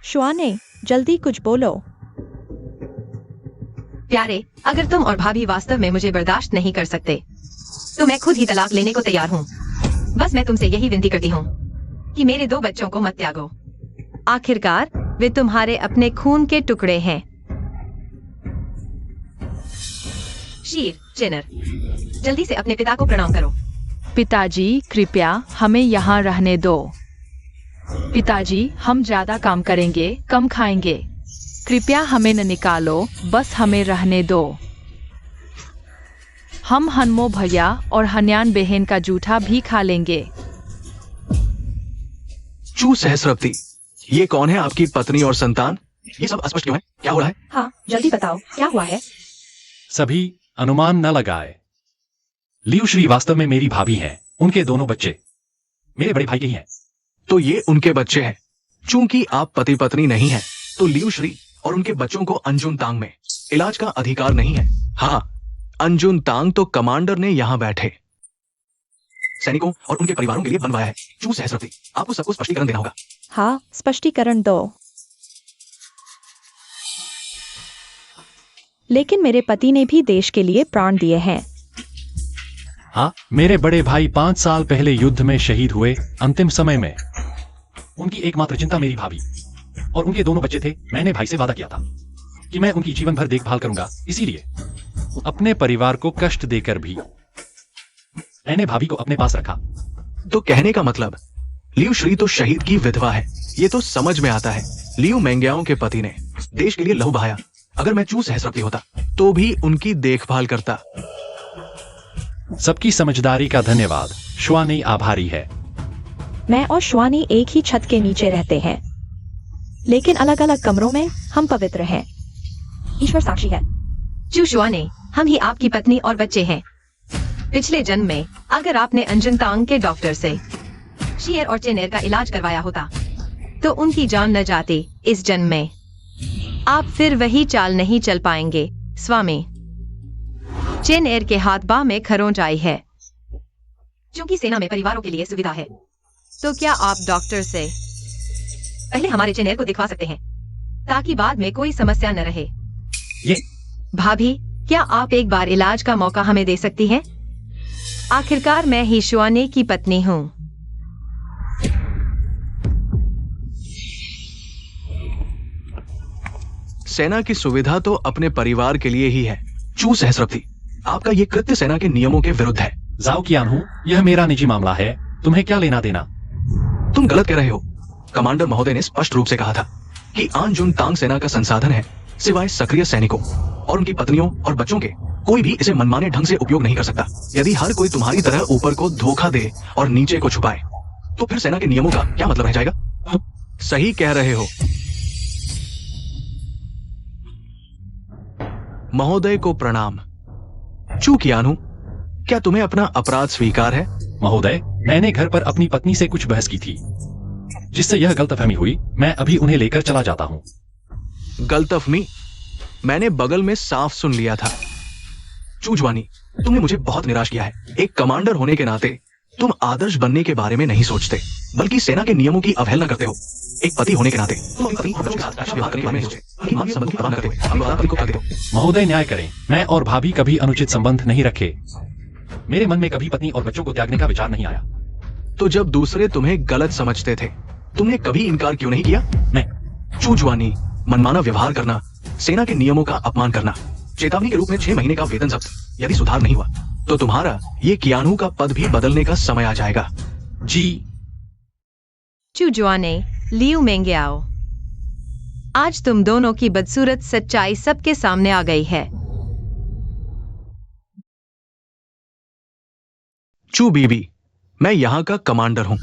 शुआने, जल्दी कुछ बोलो। प्यारे, अगर तुम और भाभी वास्तव में मुझे बर्दाश्त नहीं कर सकते, तो मैं खुद ही तलाक लेने को तैयार हूँ। बस मैं तुमसे यही विनती करती हूँ कि मेरे 2 बच्चों को मत त्यागो। आखिरकार वे तुम्हारे अपने खून के टुकड़े हैं। शीर, जेनर, जल्दी से अपने पिता को प्रणाम करो। पिताजी कृपया हमें यहाँ रहने दो। पिताजी हम ज्यादा काम करेंगे, कम खाएंगे। कृपया हमें न निकालो, बस हमें रहने दो। हम हनमो भैया और हन्यान बहन का जूठा भी खा लेंगे। चू सहस्रवती, ये कौन है आपकी पत्नी और संतान? ये सब अस्पष्ट क्यों है? क्या हो रहा है? हाँ जल्दी बताओ, क्या हुआ है? सभी अनुमान न लगाए। लियू श्री वास्तव में मेरी भाभी हैं। उनके दोनों बच्चे मेरे बड़े भाई के ही हैं। तो ये उनके बच्चे हैं। चूंकि आप पति पत्नी नहीं हैं, तो लियू श्री और उनके बच्चों को अंजुन तांग में इलाज का अधिकार नहीं है। हाँ, अंजुन तांग तो कमांडर ने यहाँ बैठे सैनिकों और उनके परिवारों के लिए बनवाया है। चू सहस्रवती, आपको सबको स्पष्टीकरण देना होगा। हाँ स्पष्टीकरण दो। लेकिन मेरे पति ने भी देश के लिए प्राण दिए हैं। हाँ, मेरे बड़े भाई 5 साल पहले युद्ध में शहीद हुए। अंतिम समय में उनकी एकमात्र चिंता मेरी भाभी और उनके दोनों बच्चे थे। मैंने भाई से वादा किया था कि मैं उनकी जीवन भर देखभाल करूंगा, इसीलिए अपने परिवार को कष्ट देकर भी मैंने भाभी को अपने पास रखा। तो कहने का मतलब, लियू श्री तो शहीद की विधवा है। ये तो समझ में आता है। लियू मेंग्याओं के पति ने देश के लिए लहू बहाया। अगर मैं चू सहस्रवती होता तो भी उनकी देखभाल करता। सबकी समझदारी का धन्यवाद। श्वानी आभारी है। मैं और श्वानी एक ही छत के नीचे रहते हैं, लेकिन अलग अलग कमरों में हम पवित्र हैं। ईश्वर साक्षी है। चू शुआने, हम ही आपकी पत्नी और बच्चे हैं। पिछले जन्म में अगर आपने अंजुन तांग के डॉक्टर से शीर और चेनेर का इलाज करवाया होता, तो उनकी जान न जाती। इस जन्म में आप फिर वही चाल नहीं चल पाएंगे। स्वामी, चेनेर के हाथ बाह में खरोंच आई है। क्योंकि सेना में परिवारों के लिए सुविधा है, तो क्या आप डॉक्टर से पहले हमारे चेनेर को दिखवा सकते हैं, ताकि बाद में कोई समस्या न रहे। ये भाभी, क्या आप एक बार इलाज का मौका हमें दे सकती हैं? आखिरकार मैं ही शुआने की पत्नी हूँ। सेना की सुविधा तो अपने परिवार के लिए ही है। चू सहस्रवती, आपका ये कृत्य सेना के नियमों के विरुद्ध है। जाओ कियान हूँ, यह मेरा निजी मामला है। तुम्हें क्या लेना देना? तुम गलत कह रहे हो। कमांडर महोदय ने स्पष्ट रूप से कहा था कि अंजुन तांग सेना का संसाधन है, सिवाय सक्रिय सैनिकों और उनकी पत्नियों और बच्चों के। कोई भी इसे मनमाने ढंग से उपयोग नहीं कर सकता। यदि हर कोई तुम्हारी तरह ऊपर को धोखा दे और नीचे को छुपाए, तो फिर सेना के नियमों का क्या मतलब रह जाएगा? सही कह रहे हो। महोदय को प्रणाम। चू कियानू, क्या तुम्हें अपना अपराध स्वीकार है? महोदय, मैंने घर पर अपनी पत्नी से कुछ बहस की थी, जिससे यह गलतफहमी हुई। मैं अभी उन्हें लेकर चला जाता हूँ। गलतफहमी? मैंने बगल में साफ सुन लिया था। चूजवानी, तुमने मुझे बहुत निराश किया है। एक कमांडर होने के नाते तुम आदर्श बनने के बारे में नहीं सोचते, बल्कि सेना के नियमों की अवहेलना करते हो। एक पति होने के नाते तुम अपनी पत्नी और बच्चों के साथ अच्छा व्यवहार करने के बारे में सोचते, अपनी मां के संबंध की परवाह न करते हुए अपनी पत्नी को कर देते हो। महोदय न्याय करें। मैं और भाभी कभी अनुचित संबंध नहीं रखे। मेरे मन में कभी पत्नी और बच्चों को त्यागने का विचार नहीं आया। तो जब दूसरे तुम्हें गलत समझते थे, तुमने कभी इनकार क्यों नहीं किया? मैं चूजवानी, मनमाना व्यवहार करना, सेना के नियमों का अपमान करना, चेतावनी के रूप में 6 महीने का वेतन जब्त। यदि सुधार नहीं हुआ तो तुम्हारा ये कियानू का पद भी बदलने का समय आ जाएगा। जी। चुजुआने, लियू मेंगियाओ, आज तुम दोनों की बदसूरत सच्चाई सबके सामने आ गई है। चू बीबी, मैं यहां का कमांडर हूं।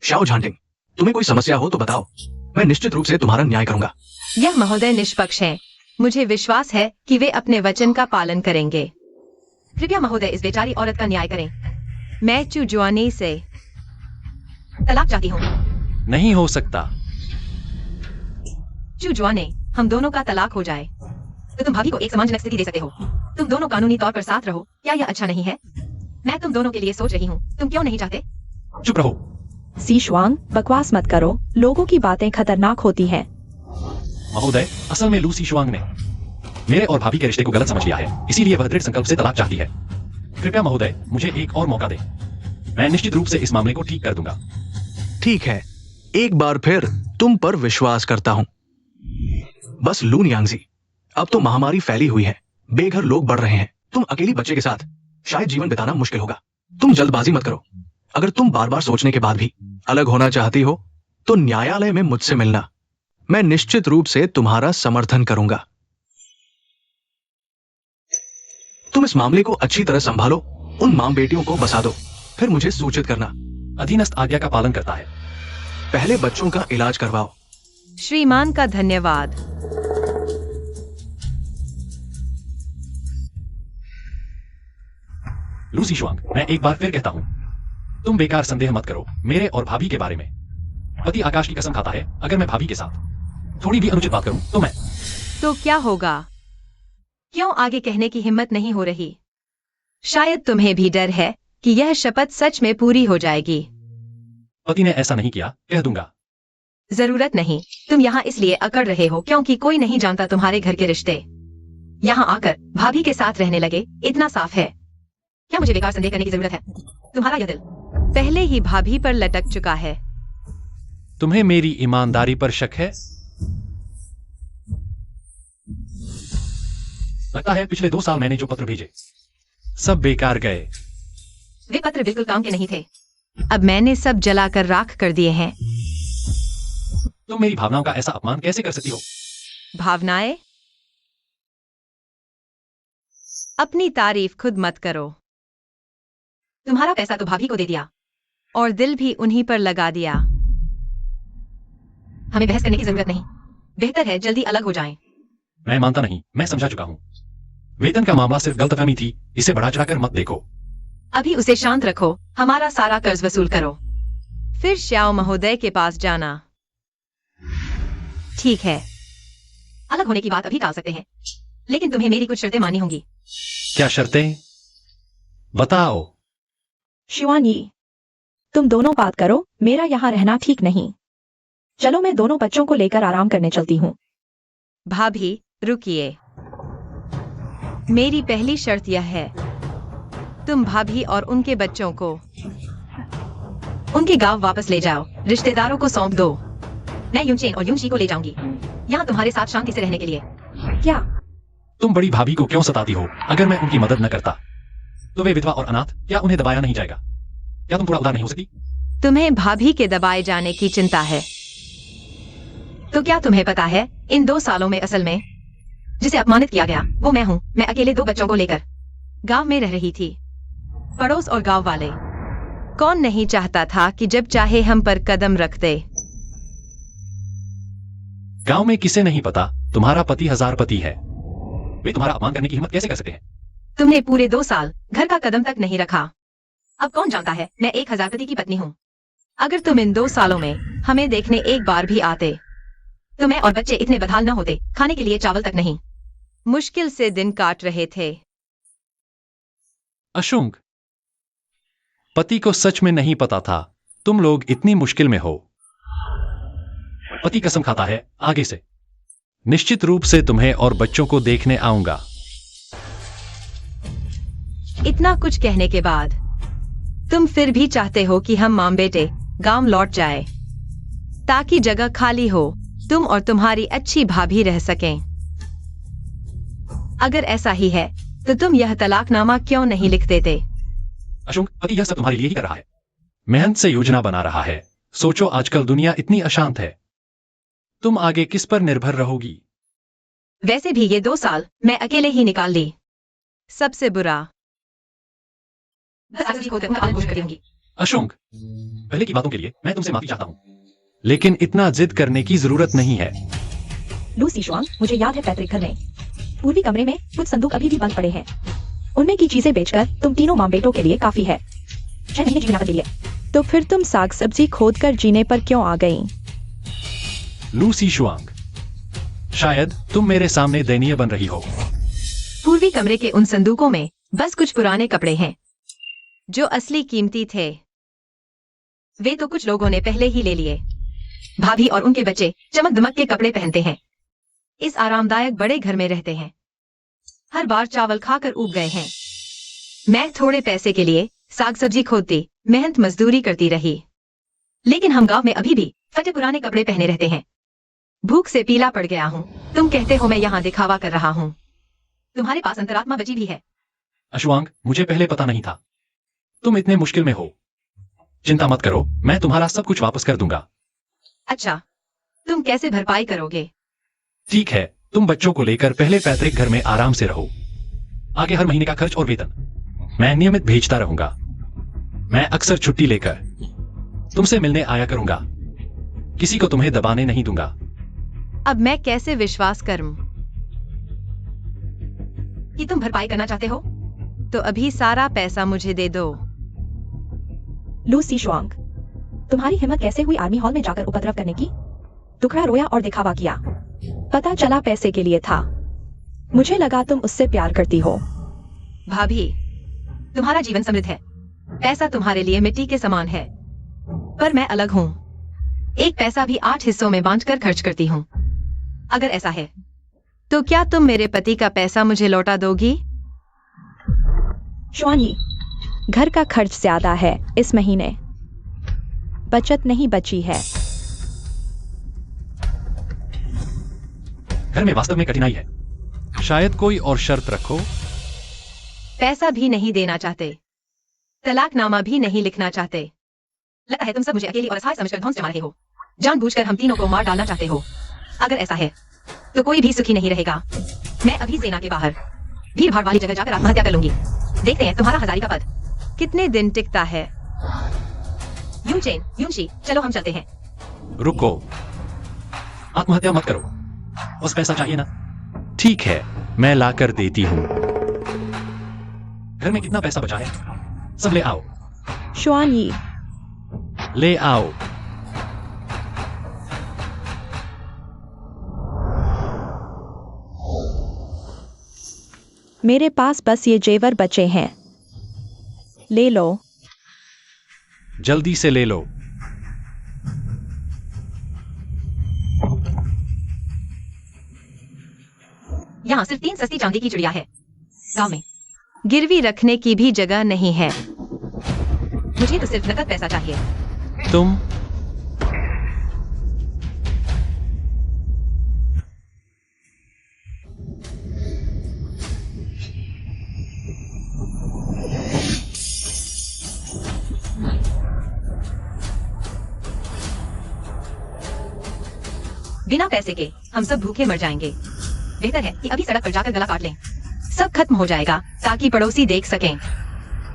शाओ झांटिंग, तुम्हें कोई समस्या हो तो बताओ, मैं निश्चित रूप से तुम्हारा न्याय करूंगा। यह महोदय निष्पक्ष हैं। मुझे विश्वास है कि वे अपने वचन का पालन करेंगे। कृपया महोदय इस बेचारी औरत का न्याय करें। मैं चुजुआने से तलाक चाहती हूँ। नहीं हो सकता। चुजुआने, हम दोनों का तलाक हो जाए तो तुम भाभी को एक सम्मानजनक स्थिति दे सकते हो। तुम दोनों कानूनी तौर पर साथ रहो। क्या यह अच्छा नहीं है? मैं तुम दोनों के लिए सोच रही हूँ। तुम क्यों नहीं चाहते? चुप रहो। सी शुआंग, बकवास मत करो, लोगों की बातें खतरनाक होती हैं। महोदय, असल में लू सीशुआंग ने मेरे और भाभी के रिश्ते को गलत समझ लिया है, इसीलिए वह दृढ़ संकल्प से तलाक चाहती है। कृपया महोदय, मुझे एक और मौका दें। मैं निश्चित रूप से इस मामले को ठीक कर दूंगा। ठीक है, एक बार फिर तुम पर विश्वास करता हूं। बस लू नियांगजी, अब तो महामारी फैली हुई है, बेघर लोग बढ़ रहे हैं। तुम अकेली बच्चे के साथ शायद जीवन बिताना मुश्किल होगा। तुम जल्दबाजी मत करो। अगर तुम बार बार सोचने के बाद भी अलग होना चाहती हो तो न्यायालय में मुझसे मिलना। मैं निश्चित रूप से तुम्हारा समर्थन करूंगा। तुम इस मामले को अच्छी तरह संभालो, उन मां बेटियों को बसा दो, फिर मुझे सूचित करना। अधीनस्थ आज्ञा का पालन करता है। पहले बच्चों का इलाज करवाओ। श्रीमान का धन्यवाद। लू सीशुआंग, मैं एक बार फिर कहता हूं, तुम बेकार संदेह मत करो मेरे और भाभी के बारे में। पति आकाश की कसम खाता है, अगर मैं भाभी के साथ थोड़ी भी अनुचित बात करूं तो क्या होगा? क्यों आगे कहने की हिम्मत नहीं हो रही? शायद तुम्हें भी डर है कि यह शपथ सच में पूरी हो जाएगी। पति ने ऐसा नहीं किया, कह दूंगा। जरूरत नहीं। तुम यहाँ इसलिए अकड़ रहे हो क्योंकि कोई नहीं जानता तुम्हारे घर के रिश्ते। यहाँ आकर भाभी के साथ रहने लगे, इतना साफ है। क्या मुझे बेकार संदेह करने की जरूरत है? तुम्हारा यह दिल पहले ही भाभी पर लटक चुका है। तुम्हें मेरी ईमानदारी पर शक है? लगता है पिछले 2 साल मैंने जो पत्र भेजे सब बेकार गए। वे पत्र बिल्कुल काम के नहीं थे। अब मैंने सब जलाकर राख कर दिए हैं। तुम मेरी भावनाओं का ऐसा अपमान कैसे कर सकती हो? भावनाएं? अपनी तारीफ खुद मत करो। तुम्हारा पैसा तो भाभी को दे दिया और दिल भी उन्हीं पर लगा दिया। हमें बहस करने की जरूरत नहीं। बेहतर है जल्दी अलग हो जाएं। मैं मानता नहीं, मैं समझा चुका हूं। वेतन का मामला सिर्फ गलतफहमी थी, इसे बढ़ा चढ़ाकर मत देखो। अभी उसे शांत रखो, हमारा सारा कर्ज वसूल करो, फिर श्याओ महोदय के पास जाना। ठीक है, अलग होने की बात अभी टाल सकते हैं, लेकिन तुम्हें मेरी कुछ शर्तें माननी होंगी। क्या शर्तें? बताओ। शिवानी, तुम दोनों बात करो, मेरा यहाँ रहना ठीक नहीं। चलो मैं दोनों बच्चों को लेकर आराम करने चलती हूँ। भाभी रुकिए, मेरी पहली शर्त यह है, तुम भाभी और उनके बच्चों को उनके गांव वापस ले जाओ, रिश्तेदारों को सौंप दो। मैं यूनचेन और यूनशी को ले जाऊंगी यहाँ तुम्हारे साथ शांति से रहने के लिए। क्या? तुम बड़ी भाभी को क्यों सताती हो? अगर मैं उनकी मदद न करता तो वे विधवा और अनाथ, क्या उन्हें दबाया नहीं जाएगा? क्या तुम थोड़ा उदार नहीं हो सकती? तुम्हें भाभी के दबाए जाने की चिंता है, तो क्या तुम्हें पता है इन 2 सालों में असल में जिसे अपमानित किया गया वो मैं हूँ। मैं अकेले 2 बच्चों को लेकर गांव में रह रही थी। पड़ोस और गांव वाले, कौन नहीं चाहता था कि जब चाहे हम पर कदम रख दे। गांव में किसे नहीं पता तुम्हारा पति 1000पति है। वे तुम्हारा अपमान करने की हिम्मत कैसे कर सकते हैं? तुमने पूरे 2 साल घर का कदम तक नहीं रखा। अब कौन जानता है मैं 1000पति की पत्नी हूँ। अगर तुम इन 2 सालों में हमें देखने एक बार भी आते तो मैं और बच्चे इतने बदहाल न होते, खाने के लिए चावल तक नहीं। मुश्किल से दिन काट रहे थे। अशुंग, पति को सच में नहीं पता था तुम लोग इतनी मुश्किल में हो। पति कसम खाता है आगे से निश्चित रूप से तुम्हें और बच्चों को देखने आऊंगा। इतना कुछ कहने के बाद तुम फिर भी चाहते हो कि हम मां बेटे गांव लौट जाए ताकि जगह खाली हो, तुम और तुम्हारी अच्छी भाभी रह सकें। अगर ऐसा ही है तो तुम यह तलाकनामा क्यों नहीं लिख देते? अशुंग, पति यह सब तुम्हारे लिए ही कर रहा है। मेहनत से योजना बना रहा है। सोचो, आजकल दुनिया इतनी अशांत है। तुम आगे किस पर निर्भर रहोगी? वैसे भी ये 2 साल मैं अकेले ही निकाल ली। सबसे बुरा बस आगे खोदकर पालन पोषण करूंगी। अशुंग, पहले की बातों के लिए मैं तुमसे माफी चाहता हूँ, लेकिन इतना जिद करने की जरूरत नहीं है। लू सीशुआंग, मुझे याद है पैतृक घर में पूर्वी कमरे में कुछ संदूक अभी भी बंद पड़े हैं। उनमें की चीजें बेचकर तुम तीनों माँ बेटों के लिए काफी है 6 महीने जीवन के लिए। तो फिर तुम साग सब्जी खोद कर जीने पर क्यों आ गई? लू सीशुआंग, शायद तुम मेरे सामने दयनीय बन रही हो। पूर्वी कमरे के उन संदूकों में बस कुछ पुराने कपड़े हैं जो असली कीमती थे। वे तो कुछ लोगों ने पहले ही ले लिए। भाभी और उनके बच्चे चमक दमक के कपड़े पहनते हैं, इस आरामदायक बड़े घर में रहते हैं, हर बार चावल खाकर ऊब गए हैं। मैं थोड़े पैसे के लिए साग सब्जी खोदती, मेहनत मजदूरी करती रही, लेकिन हम गांव में अभी भी फटे पुराने कपड़े पहने रहते हैं। भूख से पीला पड़ गया हूँ। तुम कहते हो मैं यहाँ दिखावा कर रहा हूँ। तुम्हारे पास अंतरात्मा बची भी है। अशुआंग, मुझे पहले पता नहीं था तुम इतने मुश्किल में हो। चिंता मत करो, मैं तुम्हारा सब कुछ वापस कर दूंगा। अच्छा, तुम कैसे भरपाई करोगे? ठीक है, तुम बच्चों को लेकर पहले पैतृक घर में आराम से रहो। आगे हर महीने का खर्च और वेतन मैं नियमित भेजता रहूंगा। मैं अक्सर छुट्टी लेकर तुमसे मिलने आया करूंगा। किसी को तुम्हें दबाने नहीं दूंगा। अब मैं कैसे विश्वास करूं कि तुम भरपाई करना चाहते हो? तो अभी सारा पैसा मुझे दे दो। लू सीशुआंग, तुम्हारी हिम्मत कैसे हुई आर्मी हॉल में जाकर उपद्रव करने की? टुकड़ा रोया और दिखावा किया। पता चला पैसे के लिए था। मुझे लगा तुम उससे प्यार करती हो। भाभी, तुम्हारा जीवन समृद्ध है। पैसा तुम्हारे लिए मिट्टी के समान है, पर मैं अलग हूँ। एक पैसा भी 8 हिस्सों में बांटकर खर्च करती हूँ। अगर ऐसा है तो क्या तुम मेरे पति का पैसा मुझे लौटा दोगी? शुआनी, घर का खर्च ज्यादा है इस महीने। बचत नहीं बची है। घर में वास्तव में कठिनाई है। शायद कोई और शर्त रखो। पैसा भी नहीं देना चाहते, तलाकनामा भी नहीं लिखना चाहते। लगता है तुम सब मुझे अकेली और असहाय समझकर ध्वंस जमा रहे हो। जानबूझकर हम तीनों को मार डालना चाहते हो। अगर ऐसा है तो कोई भी सुखी नहीं रहेगा। मैं अभी सेना के बाहर भीड़ भाड़ वाली जगह जाकर आत्महत्या कर लूंगी। देखते हैं तुम्हारा हजारी का पद कितने दिन टिकता है। यूनचेन, यूनशी, चलो हम चलते हैं। रुको, आत्महत्या मत करो। बस पैसा चाहिए ना? ठीक है, मैं लाकर देती हूँ। घर में कितना पैसा बचा है? सब ले आओ। शुआनी, ले आओ। मेरे पास बस ये जेवर बचे हैं। ले लो। जल्दी से ले लो। यहाँ सिर्फ 3 सस्ती चांदी की चिड़िया है। गांव में गिरवी रखने की भी जगह नहीं है। मुझे तो सिर्फ नकद पैसा चाहिए। तुम बिना पैसे के हम सब भूखे मर जाएंगे। बेहतर है कि अभी सड़क पर जाकर गला काट लें। सब खत्म हो जाएगा ताकि पड़ोसी देख सकें।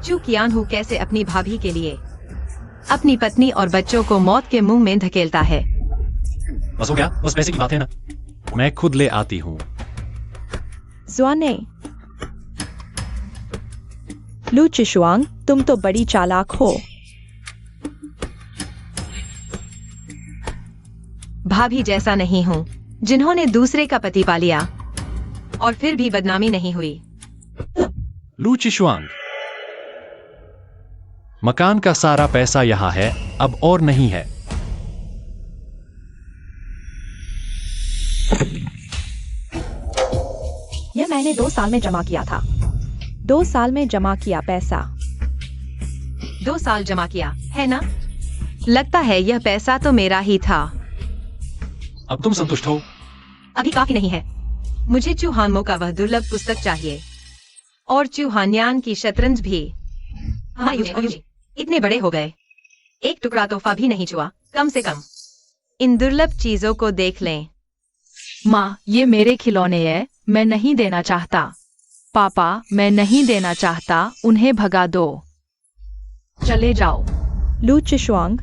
चूकियान हूँ कैसे अपनी भाभी के लिए अपनी पत्नी और बच्चों को मौत के मुंह में धकेलता है। बस हो गया, बस पैसे की बात है ना। मैं खुद ले आती हूँ। जुआने, लू चिशुआंग, तुम तो बड़ी चालाक हो। भाभी जैसा नहीं हूँ जिन्होंने दूसरे का पति पा लिया और फिर भी बदनामी नहीं हुई। लू चिशुआंग, मकान का सारा पैसा यहां है, अब और नहीं है। यह मैंने 2 साल में जमा किया था। 2 साल में जमा किया पैसा। 2 साल जमा किया है ना? लगता है यह पैसा तो मेरा ही था। अब तुम संतुष्ट हो? अभी काफी नहीं है। मुझे चूहानमो का वह दुर्लभ पुस्तक चाहिए और चूहान्यान की शतरंज भी। हाँ यूजी, इतने बड़े हो गए, एक टुकड़ा तोहफा भी नहीं छुआ। कम से कम इन दुर्लभ चीजों को देख लें। माँ, ये मेरे खिलौने हैं, मैं नहीं देना चाहता। पापा, मैं नहीं देना चाहता, उन्हें भगा दो। चले जाओ। लू चिशुआंग,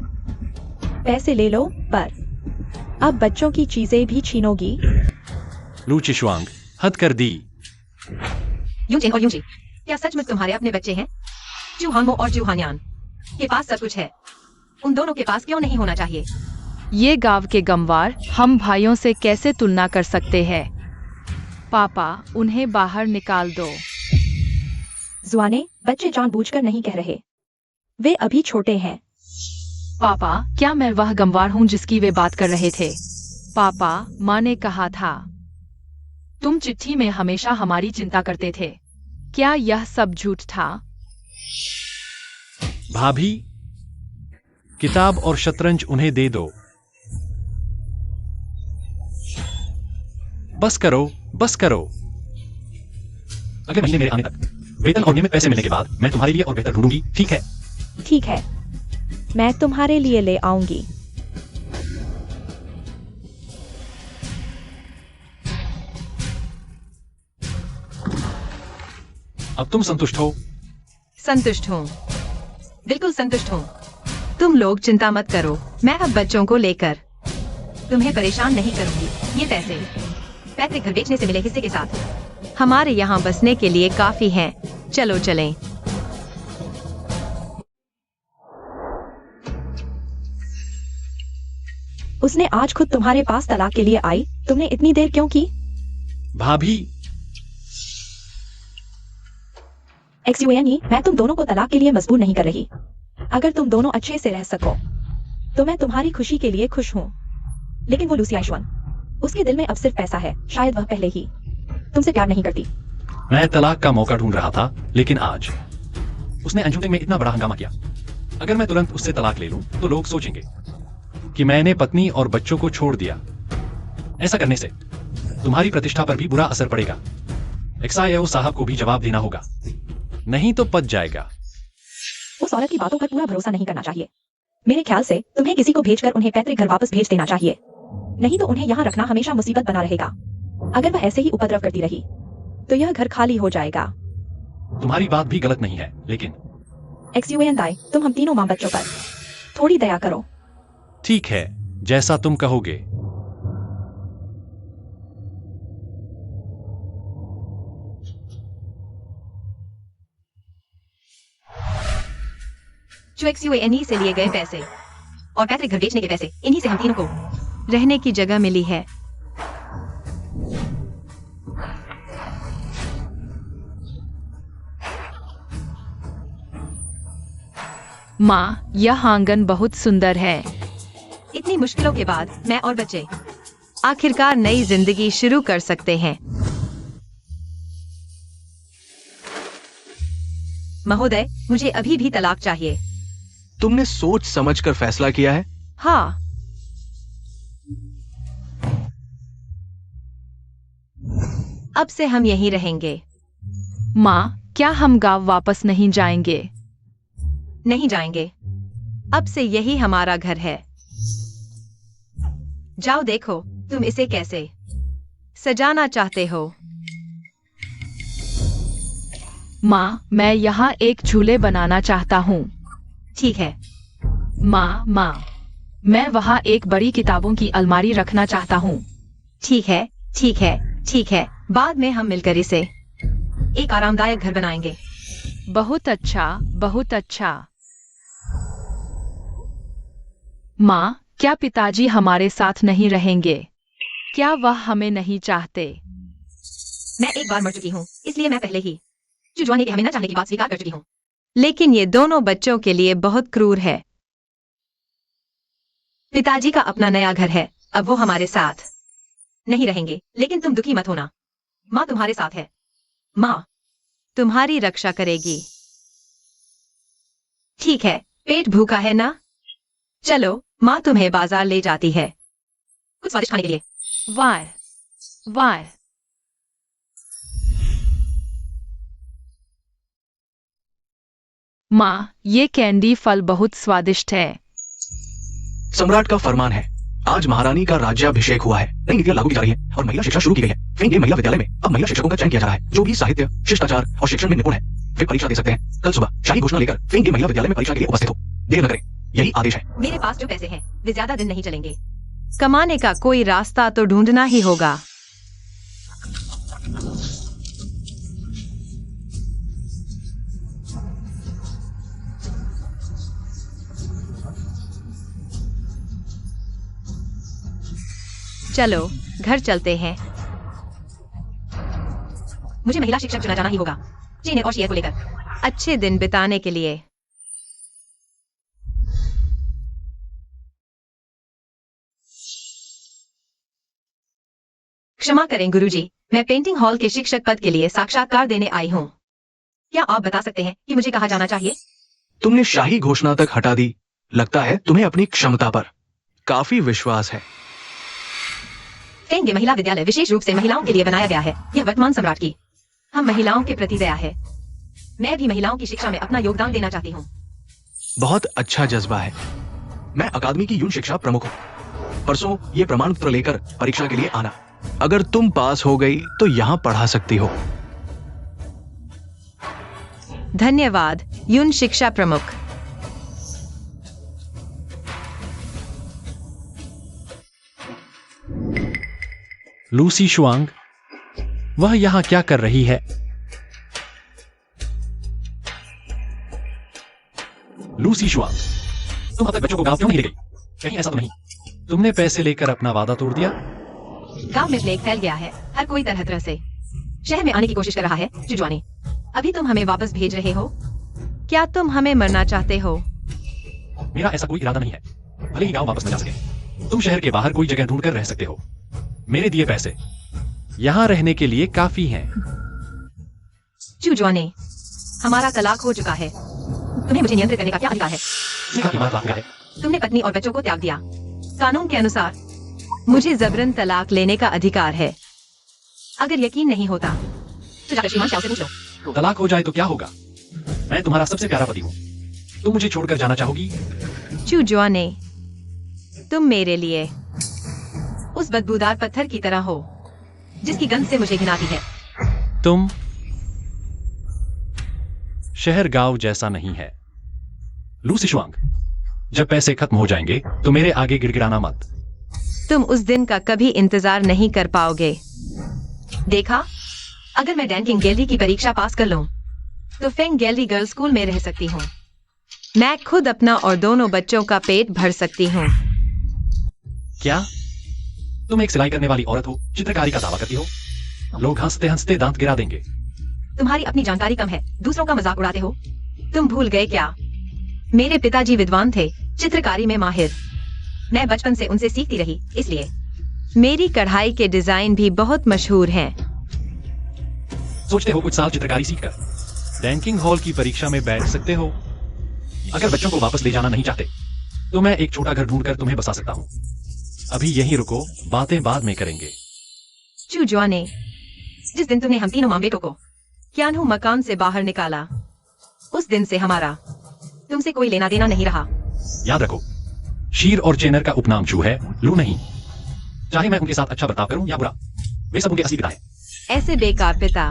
पैसे ले लो, पर अब बच्चों की चीजें भी छीनोगी? लू चिशुआंग, हद कर दी। यूजिन और यूजी, क्या सचमुच तुम्हारे अपने बच्चे हैं? चूहानमो और चूहान्यान के पास सब कुछ है, उन दोनों के पास क्यों नहीं होना चाहिए? ये गांव के गंवार हम भाइयों से कैसे तुलना कर सकते हैं? पापा, उन्हें बाहर निकाल दो। जुआने, बच्चे जानबूझकर नहीं कह रहे, वे अभी छोटे हैं। पापा, क्या मैं वह गंवार हूँ जिसकी वे बात कर रहे थे? पापा, माँ ने कहा था तुम चिट्ठी में हमेशा हमारी चिंता करते थे। क्या यह सब झूठ था? भाभी, किताब और शतरंज उन्हें दे दो। बस करो, बस करो। अगले महीने मेरे आने तक वेतन और नियमित पैसे मिलने के बाद मैं तुम्हारे लिए और बेहतर ढूंढूंगी, ठीक है? ठीक है, मैं तुम्हारे लिए ले आऊंगी। अब तुम संतुष्ट हो? संतुष्ट हूँ, बिल्कुल संतुष्ट हूँ। तुम लोग चिंता मत करो, मैं अब बच्चों को लेकर तुम्हें परेशान नहीं करूंगी। ये पैसे पैतृक घर बेचने से मिले हिस्से के साथ हमारे यहाँ बसने के लिए काफी हैं। चलो चलें। उसने आज खुद तुम्हारे पास तलाक के लिए आई, तुमने इतनी देर क्यों की? भाभी, XUANE, मैं तुम दोनों को तलाक के लिए मजबूर नहीं कर रही। अगर तुम दोनों अच्छे से रह सको तो मैं तुम्हारी खुशी के लिए खुश हूँ। लेकिन वो लूसिया आइशवन, उसके दिल में अब सिर्फ पैसा है। शायद वह पहले ही तुमसे प्यार नहीं करती। मैं तलाक का मौका ढूंढ रहा था, लेकिन आज उसने अंजुमन में इतना बड़ा हंगामा किया। अगर मैं तुरंत उससे तलाक ले लूं तो लोग सोचेंगे कि मैंने पत्नी और बच्चों को छोड़ दिया। ऐसा करने से तुम्हारी प्रतिष्ठा पर भी बुरा असर पड़ेगा। XIO साहब को भी जवाब देना होगा, नहीं तो पच जाएगा। उस औरत की बातों पर पूरा भरोसा नहीं करना चाहिए। मेरे ख्याल से तुम्हें किसी को भेजकर उन्हें पैतृक घर वापस भेज देना चाहिए, नहीं तो उन्हें यहाँ रखना हमेशा मुसीबत बना रहेगा। अगर वह ऐसे ही उपद्रव करती रही तो यह घर खाली हो जाएगा। तुम्हारी बात भी गलत नहीं है, लेकिन XUAN दाई, तुम हम तीनों माँ बच्चों पर थोड़ी दया करो। ठीक है, जैसा तुम कहोगे। जो XUANE से लिए गए पैसे और पैतृक घर बेचने के पैसे, इन्हीं से हम तीनों को रहने की जगह मिली है। माँ, यह आंगन बहुत सुंदर है। इतनी मुश्किलों के बाद मैं और बच्चे आखिरकार नई जिंदगी शुरू कर सकते हैं। महोदय, मुझे अभी भी तलाक चाहिए। तुमने सोच समझकर फैसला किया है? हाँ। अब से हम यहीं रहेंगे। माँ, क्या हम गांव वापस नहीं जाएंगे? नहीं जाएंगे, अब से यही हमारा घर है। जाओ देखो तुम इसे कैसे सजाना चाहते हो। माँ, मैं यहाँ एक झूले बनाना चाहता हूँ। ठीक है। माँ, मैं वहाँ एक बड़ी किताबों की अलमारी रखना चाहता हूँ। ठीक है, ठीक है, ठीक है। बाद में हम मिलकर इसे एक आरामदायक घर बनाएंगे। बहुत अच्छा, बहुत अच्छा। माँ, क्या पिताजी हमारे साथ नहीं रहेंगे? क्या वह हमें नहीं चाहते? मैं एक बार मर चुकी हूँ, इसलिए मैं पहले ही जुजवानी के हमें न चाहने की बात स्वीकार कर चुकी हूँ। लेकिन ये दोनों बच्चों के लिए बहुत क्रूर है। पिताजी का अपना नया घर है, अब वो हमारे साथ नहीं रहेंगे। लेकिन तुम दुखी मत होना, माँ तुम्हारे साथ है। माँ तुम्हारी रक्षा करेगी। ठीक है, पेट भूखा है ना? चलो, माँ तुम्हें बाजार ले जाती है कुछ स्वादिष्ट खाने के लिए। वाह, वाह, माँ, ये कैंडी फल बहुत स्वादिष्ट है। सम्राट का फरमान है, आज महारानी का राज्याभिषेक हुआ है, नई नीतियां लागू की जा रही है और महिला शिक्षा शुरू की गई है। फेंगे महिला विद्यालय में अब महिला शिक्षकों का चयन किया जा रहा है जो भी साहित्य, शिष्टाचार और शिक्षण में निपुण है। वे परीक्षा दे सकते हैं। कल सुबह शाही घोषणा लेकर फेंगे महिला विद्यालय में परीक्षा के लिए उपस्थित हो। देर न करें, यही आदेश है। मेरे पास जो पैसे हैं वे ज्यादा दिन नहीं चलेंगे। कमाने का कोई रास्ता तो ढूंढना ही होगा। चलो घर चलते हैं। मुझे महिला शिक्षक चुना जाना ही होगा, चीन और शेयर को लेकर अच्छे दिन बिताने के लिए। क्षमा करें गुरुजी, मैं पेंटिंग हॉल के शिक्षक पद के लिए साक्षात्कार देने आई हूँ। क्या आप बता सकते हैं कि मुझे कहाँ जाना चाहिए? तुमने शाही घोषणा तक हटा दी। लगता है तुम्हें अपनी क्षमता पर काफी विश्वास है। फेंगे महिला विद्यालय विशेष रूप से महिलाओं के लिए बनाया गया है। यह वर्तमान सम्राट की हम महिलाओं के प्रति दया है। मैं भी महिलाओं की शिक्षा में अपना योगदान देना चाहती हूँ। बहुत अच्छा जज्बा है। मैं अकादमी की यून शिक्षा प्रमुख हूँ। परसों ये प्रमाण पत्र लेकर परीक्षा के लिए आना। अगर तुम पास हो गई तो यहाँ पढ़ा सकती हो। धन्यवाद यून शिक्षा प्रमुख। लूसी शुआंग, वह यहां क्या कर रही है? लूसी शुआंग, तुम अब तक बच्चों को गांव क्यों नहीं ले गई? कहीं ऐसा तो नहीं तुमने पैसे लेकर अपना वादा तोड़ दिया? गांव में प्लेग फैल गया है। हर कोई तरह तरह से शहर में आने की कोशिश कर रहा है। जुजवानी, अभी तुम हमें वापस भेज रहे हो? क्या तुम हमें मरना चाहते हो? मेरा ऐसा कोई इरादा नहीं है। भले ही गांव वापस न जा सके, तुम शहर के बाहर कोई जगह ढूंढकर रह सकते हो। मेरे दिए पैसे यहां रहने के लिए काफी हैं। जुजवानी, हमारा तलाक हो चुका है। तुम्हें मुझे नियंत्रित करने का क्या अधिकार है? इसका कीमत लाख का है। तुमने पत्नी और बच्चों को त्याग दिया। कानून के अनुसार मुझे जबरन तलाक लेने का अधिकार है। अगर यकीन नहीं होता तो जाकर श्रीमान श्याम से पूछ लो। तलाक हो जाए तो क्या होगा? मैं तुम्हारा सबसे प्यारा पति हूँ। तुम मुझे छोड़कर जाना चाहोगी? जुजवानी, तुम मेरे लिए उस बदबूदार पत्थर की तरह हो जिसकी गंध से मुझे घिन आती है। तुम शहर गांव जैसा नहीं है। लूसी शुआंग, जब पैसे खत्म हो जाएंगे तो मेरे आगे गिड़गिड़ाना मत। तुम उस दिन का कभी इंतजार नहीं कर पाओगे। देखा, अगर मैं डैनकिंग गैलरी की परीक्षा पास कर लूं, तो फेंग गैलरी गर्ल्स स्कूल में रह सकती हूँ। मैं खुद अपना और दोनों बच्चों का पेट भर सकती हूँ। क्या तुम एक सिलाई करने वाली औरत हो, चित्रकारी का दावा करती हो? लोग हंसते हंसते दांत गिरा देंगे। तुम्हारी अपनी जानकारी कम है, दूसरों का मजाक उड़ाते हो। तुम भूल गए क्या? मेरे पिताजी विद्वान थे, चित्रकारी में माहिर। मैं बचपन से उनसे सीखती रही, इसलिए मेरी कढ़ाई के डिजाइन भी बहुत मशहूर हैं। सोचते हो कुछ साल चित्रकारी सीखकर डैनकिंग हॉल की परीक्षा में बैठ सकते हो? अगर बच्चों को वापस ले जाना नहीं चाहते तो मैं एक छोटा घर ढूंढकर तुम्हें बसा सकता हूँ। अभी यहीं रुको, बातें बाद में करेंगे। जुजवानी, जिस दिन तुमने हम तीनों माँ बेटों को क्यानहू मकान से बाहर निकाला, उस दिन से हमारा तुमसे कोई लेना देना नहीं रहा। याद रखो, शीर और चेनर का उपनाम चू है, लू नहीं। चाहे मैं उनके साथ अच्छा बर्ताव करूं या बुरा, वे सब उनके असली पिता हैं। ऐसे बेकार पिता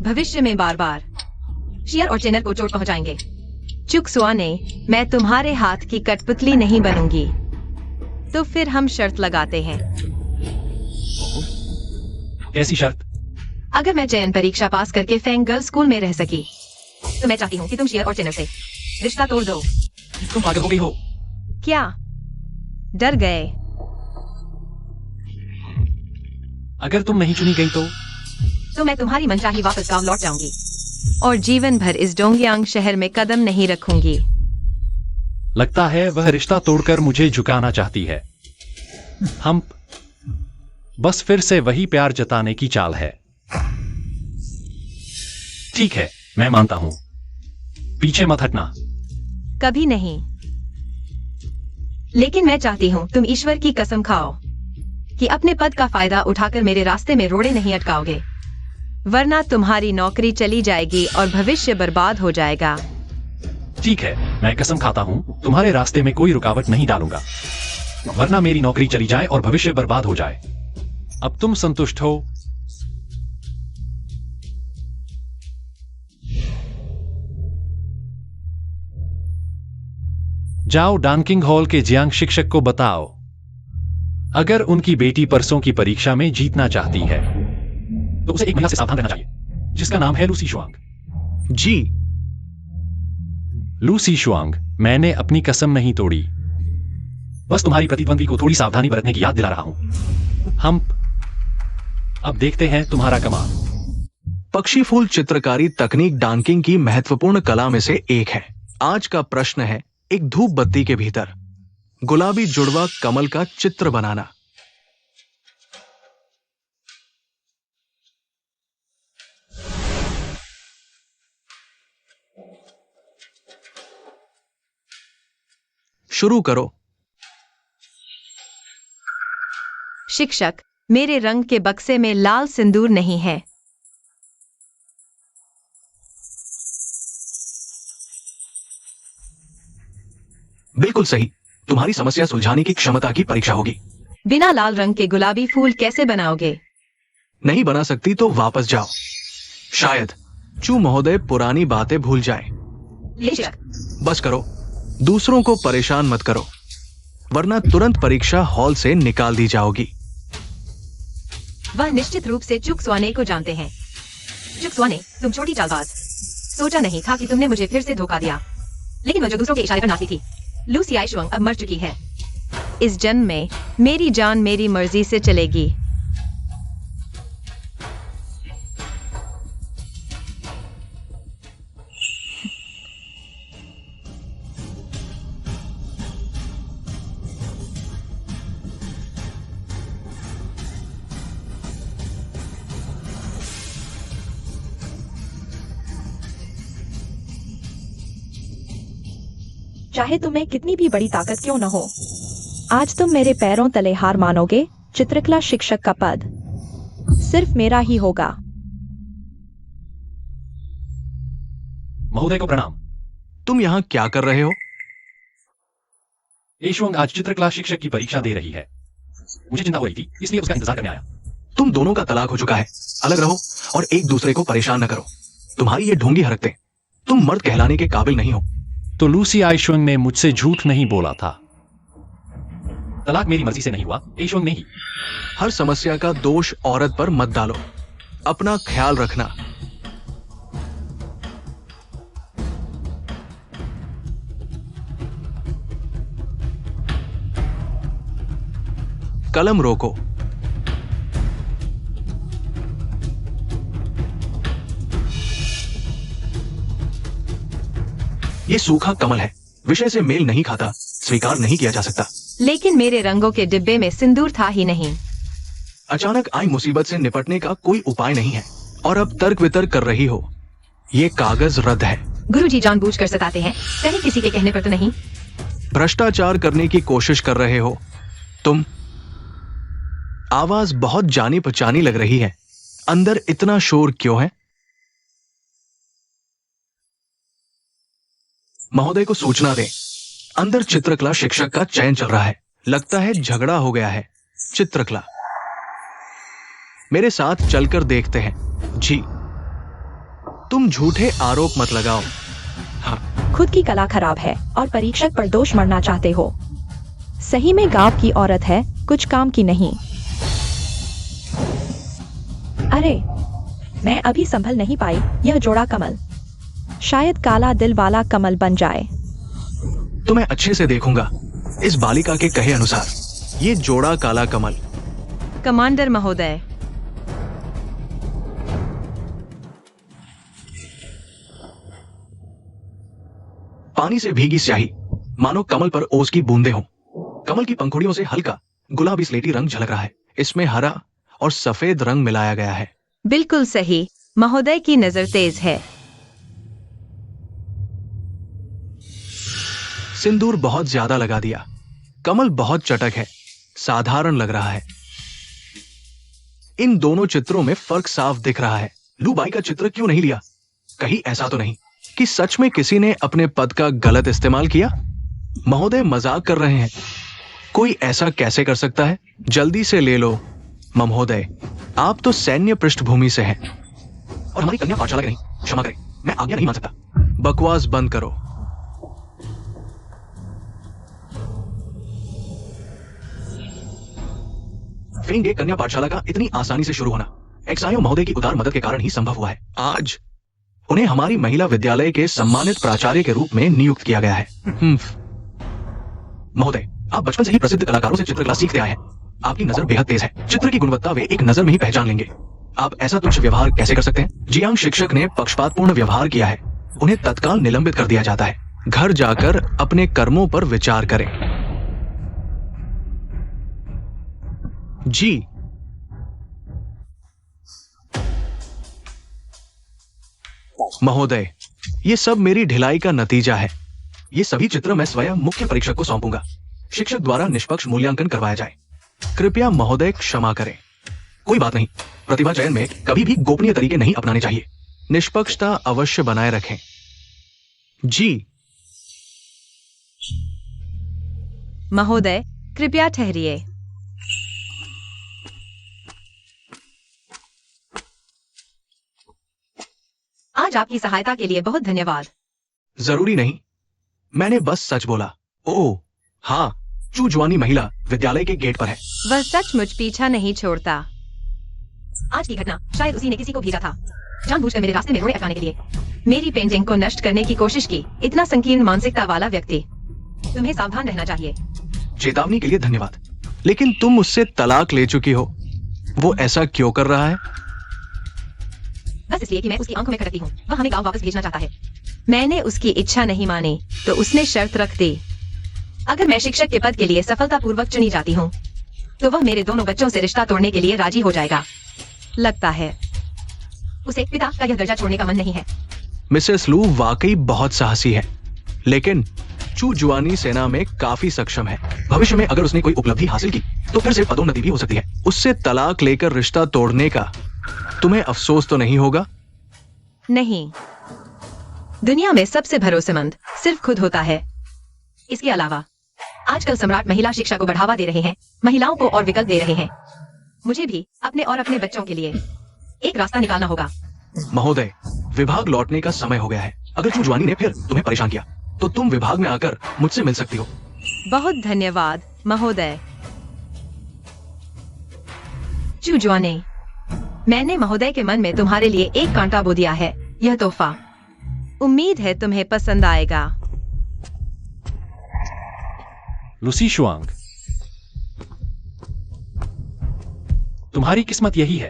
भविष्य में बार बार शीर और चेनर को चोट पहुंचाएंगे। चुकसुआने, मैं तुम्हारे हाथ की कठपुतली नहीं बनूंगी। तो फिर हम शर्त लगाते हैं। कैसी शर्त? अगर मैं चयन परीक्षा पास करके फेंग गर्ल्स स्कूल में रह सकी, तो मैं चाहती हूँ कि तुम शीर और चेनर से रिश्ता तोड़ दो। तुम पागल हो गई हो? क्या डर गए? अगर तुम नहीं चुनी गई तो मैं तुम्हारी मनचाही वापस गांव लौट जाऊंगी और जीवन भर इस डोंगयांग शहर में कदम नहीं रखूंगी। लगता है वह रिश्ता तोड़कर मुझे झुकाना चाहती है। हम बस फिर से वही प्यार जताने की चाल है। ठीक है, मैं मानता हूं। पीछे मत हटना। कभी नहीं। लेकिन मैं चाहती हूं तुम ईश्वर की कसम खाओ कि अपने पद का फायदा उठाकर मेरे रास्ते में रोड़े नहीं अटकाओगे, वरना तुम्हारी नौकरी चली जाएगी और भविष्य बर्बाद हो जाएगा। ठीक है, मैं कसम खाता हूं तुम्हारे रास्ते में कोई रुकावट नहीं डालूंगा, वरना मेरी नौकरी चली जाए और भविष्य बर्बाद हो जाए। अब तुम संतुष्ट हो? जाओ डांकिंग हॉल के जियांग शिक्षक को बताओ, अगर उनकी बेटी परसों की परीक्षा में जीतना चाहती है तो उसे एक महिला से सावधान रहना चाहिए, जिसका नाम है लूसी शुआंग। जी। लूसी शुआंग, मैंने अपनी कसम नहीं तोड़ी, बस तुम्हारी प्रतिद्वंदी को थोड़ी सावधानी बरतने की याद दिला रहा हूं। हम अब देखते हैं तुम्हारा कमाल। पक्षी फूल चित्रकारी तकनीक डांकिंग की महत्वपूर्ण कला में से एक है। आज का प्रश्न है, एक धूप बत्ती के भीतर गुलाबी जुड़वा कमल का चित्र बनाना। शुरू करो। शिक्षक, मेरे रंग के बक्से में लाल सिंदूर नहीं है। बिल्कुल सही। तुम्हारी समस्या सुलझाने की क्षमता की परीक्षा होगी। बिना लाल रंग के गुलाबी फूल कैसे बनाओगे? नहीं बना सकती तो वापस जाओ। शायद चू महोदय पुरानी बातें भूल जाए। शिक्षक, बस करो, दूसरों को परेशान मत करो, वरना तुरंत परीक्षा हॉल से निकाल दी जाओगी। वह निश्चित रूप से चुक स्वाने को जानते हैं। चुक स्वाने, तुम छोटी चालबाज। सोचा नहीं था कि तुमने मुझे फिर से धोखा दिया, लेकिन वह जो दूसरों के इशारे पर नाचती थी। लूसी आइशुआंग अब मर चुकी है। इस जन्म में मेरी जान मेरी मर्जी से चलेगी। चाहे तुम्हें कितनी भी बड़ी ताकत क्यों न हो, आज तुम मेरे पैरों तले हार मानोगे। चित्रकला शिक्षक का पद सिर्फ मेरा ही होगा। महोदय को प्रणाम। तुम यहाँ क्या कर रहे हो? एशुआंग आज चित्रकला शिक्षक की परीक्षा दे रही है। मुझे चिंता हो रही थी, इसलिए उसका इंतजार करने आया। तुम दोनों का तलाक हो चुका है। अलग रहो और एक दूसरे को परेशान न करो। तुम्हारी ये ढोंगी हरकतें, तुम मर्द कहलाने के काबिल नहीं हो। तो लूसी आइशुआंग ने मुझसे झूठ नहीं बोला था। तलाक मेरी मर्जी से नहीं हुआ, एशुआंग ने ही। हर समस्या का दोष औरत पर मत डालो। अपना ख्याल रखना। कलम रोको। ये सूखा कमल है, विषय से मेल नहीं खाता, स्वीकार नहीं किया जा सकता। लेकिन मेरे रंगों के डिब्बे में सिंदूर था ही नहीं। अचानक आई मुसीबत से निपटने का कोई उपाय नहीं है और अब तर्क वितर्क कर रही हो। ये कागज रद्द है। गुरुजी जानबूझकर सताते हैं, कहीं किसी के कहने पर तो नहीं। भ्रष्टाचार करने की कोशिश कर रहे हो तुम। आवाज बहुत जानी पहचानी लग रही है। अंदर इतना शोर क्यों है? महोदय को सूचना दें। अंदर चित्रकला शिक्षक का चयन चल रहा है। लगता है झगड़ा हो गया है। चित्रकला, मेरे साथ चलकर देखते हैं। जी, तुम झूठे आरोप मत लगाओ। हाँ, खुद की कला खराब है और परीक्षक पर दोष मढ़ना चाहते हो। सही में गांव की औरत है, कुछ काम की नहीं। अरे, मैं अभी संभल नहीं पाई। यह जोड़ा कमल शायद काला दिल वाला कमल बन जाए। तो मैं अच्छे से देखूंगा। इस बालिका के कहे अनुसार ये जोड़ा काला कमल। कमांडर महोदय, पानी से भीगी स्याही, मानो कमल पर ओस की बूंदे हों। कमल की पंखुड़ियों से हल्का गुलाबी स्लेटी रंग झलक रहा है। इसमें हरा और सफेद रंग मिलाया गया है। बिल्कुल सही। महोदय की नजर तेज है। सिंदूर बहुत ज्यादा लगा दिया। कमल बहुत चटक है, साधारण लग रहा है। इन दोनों चित्रों में फर्क साफ दिख रहा है। लू बाई का चित्र क्यों नहीं लिया? कहीं ऐसा तो नहीं कि सच में किसी ने अपने पद का गलत इस्तेमाल किया? महोदय मजाक कर रहे हैं। कोई ऐसा कैसे कर सकता है? जल्दी से ले लो महोदय, आप तो सैन्य पृष्ठभूमि से हैं और हमारी कन्या पाठशाला के नहीं। क्षमा करें, मैं आज्ञा नहीं मान सकता। बकवास बंद करो। फेंगे कन्या पाठशाला का इतनी आसानी से शुरू होना एक्सायो महोदय की उदार मदद के कारण ही संभव हुआ है। आज उन्हें हमारी महिला विद्यालय के सम्मानित प्राचार्य के रूप में नियुक्त किया गया है। महोदय, आप बचपन से ही प्रसिद्ध कलाकारों से चित्रकला सीखते आए हैं। आपकी नजर बेहद तेज है। चित्र की गुणवत्ता वे एक नजर में ही पहचान लेंगे। आप ऐसा तुच्छ व्यवहार कैसे कर सकते हैं? जियांग शिक्षक ने पक्षपातपूर्ण व्यवहार किया है। उन्हें तत्काल निलंबित कर दिया जाता है। घर जाकर अपने कर्मों पर विचार करें। जी। महोदय, ये सब मेरी ढिलाई का नतीजा है। ये सभी चित्र मैं स्वयं मुख्य परीक्षक को सौंपूंगा। शिक्षक द्वारा निष्पक्ष मूल्यांकन करवाया जाए। कृपया महोदय क्षमा करें। कोई बात नहीं, प्रतिभा चयन में कभी भी गोपनीय तरीके नहीं अपनाने चाहिए। निष्पक्षता अवश्य बनाए रखें। जी। महोदय, कृपया ठहरिए। आज आपकी सहायता के लिए बहुत धन्यवाद। जरूरी नहीं, मैंने बस सच बोला। ओह हाँ, चू जुआनी महिला विद्यालय के गेट पर है। वह सचमुच पीछा नहीं छोड़ता। आज की घटना शायद उसी ने किसी को भेजा था, जानबूझकर मेरे रास्ते में रोड़े अटकाने के लिए। मेरी पेंटिंग को नष्ट करने की कोशिश की। इतना संकीर्ण मानसिकता वाला व्यक्ति। तुम्हें सावधान रहना चाहिए। चेतावनी के लिए धन्यवाद, लेकिन तुम उससे तलाक ले चुकी हो। वो ऐसा क्यों कर रहा है? बस इसलिए कि मैं उसकी आंखों में खटकती हूँ। वह हमें गांव वापस भेजना चाहता है। मैंने उसकी इच्छा नहीं मानी तो उसने शर्त रख दी। अगर मैं शिक्षक के पद के लिए सफलतापूर्वक चुनी जाती हूँ तो वह मेरे दोनों बच्चों से रिश्ता तोड़ने के लिए राजी हो जाएगा। लगता है उसे पिता का यह दर्जा छोड़ने का मन नहीं है। मिसेस लू वाकई बहुत साहसी है, लेकिन चू जुआनी सेना में काफी सक्षम है। भविष्य में अगर उसने कोई उपलब्धि हासिल की तो फिर से पदोन्नति भी हो सकती है। उससे तलाक लेकर रिश्ता तोड़ने का तुम्हें अफसोस तो नहीं होगा? नहीं, दुनिया में सबसे भरोसेमंद सिर्फ खुद होता है। इसके अलावा आजकल सम्राट महिला शिक्षा को बढ़ावा दे रहे हैं, महिलाओं को और विकल्प दे रहे हैं। मुझे भी अपने और अपने बच्चों के लिए एक रास्ता निकालना होगा। महोदय, विभाग लौटने का समय हो गया है। अगर चू जुआनी ने फिर तुम्हें परेशान किया तो तुम विभाग में आकर मुझसे मिल सकती हो। बहुत धन्यवाद महोदय। चू जुआनी, मैंने महोदय के मन में तुम्हारे लिए एक कांटा बो दिया है। यह तोहफा, उम्मीद है तुम्हें पसंद आएगा। लूसी शुआंग, तुम्हारी किस्मत यही है।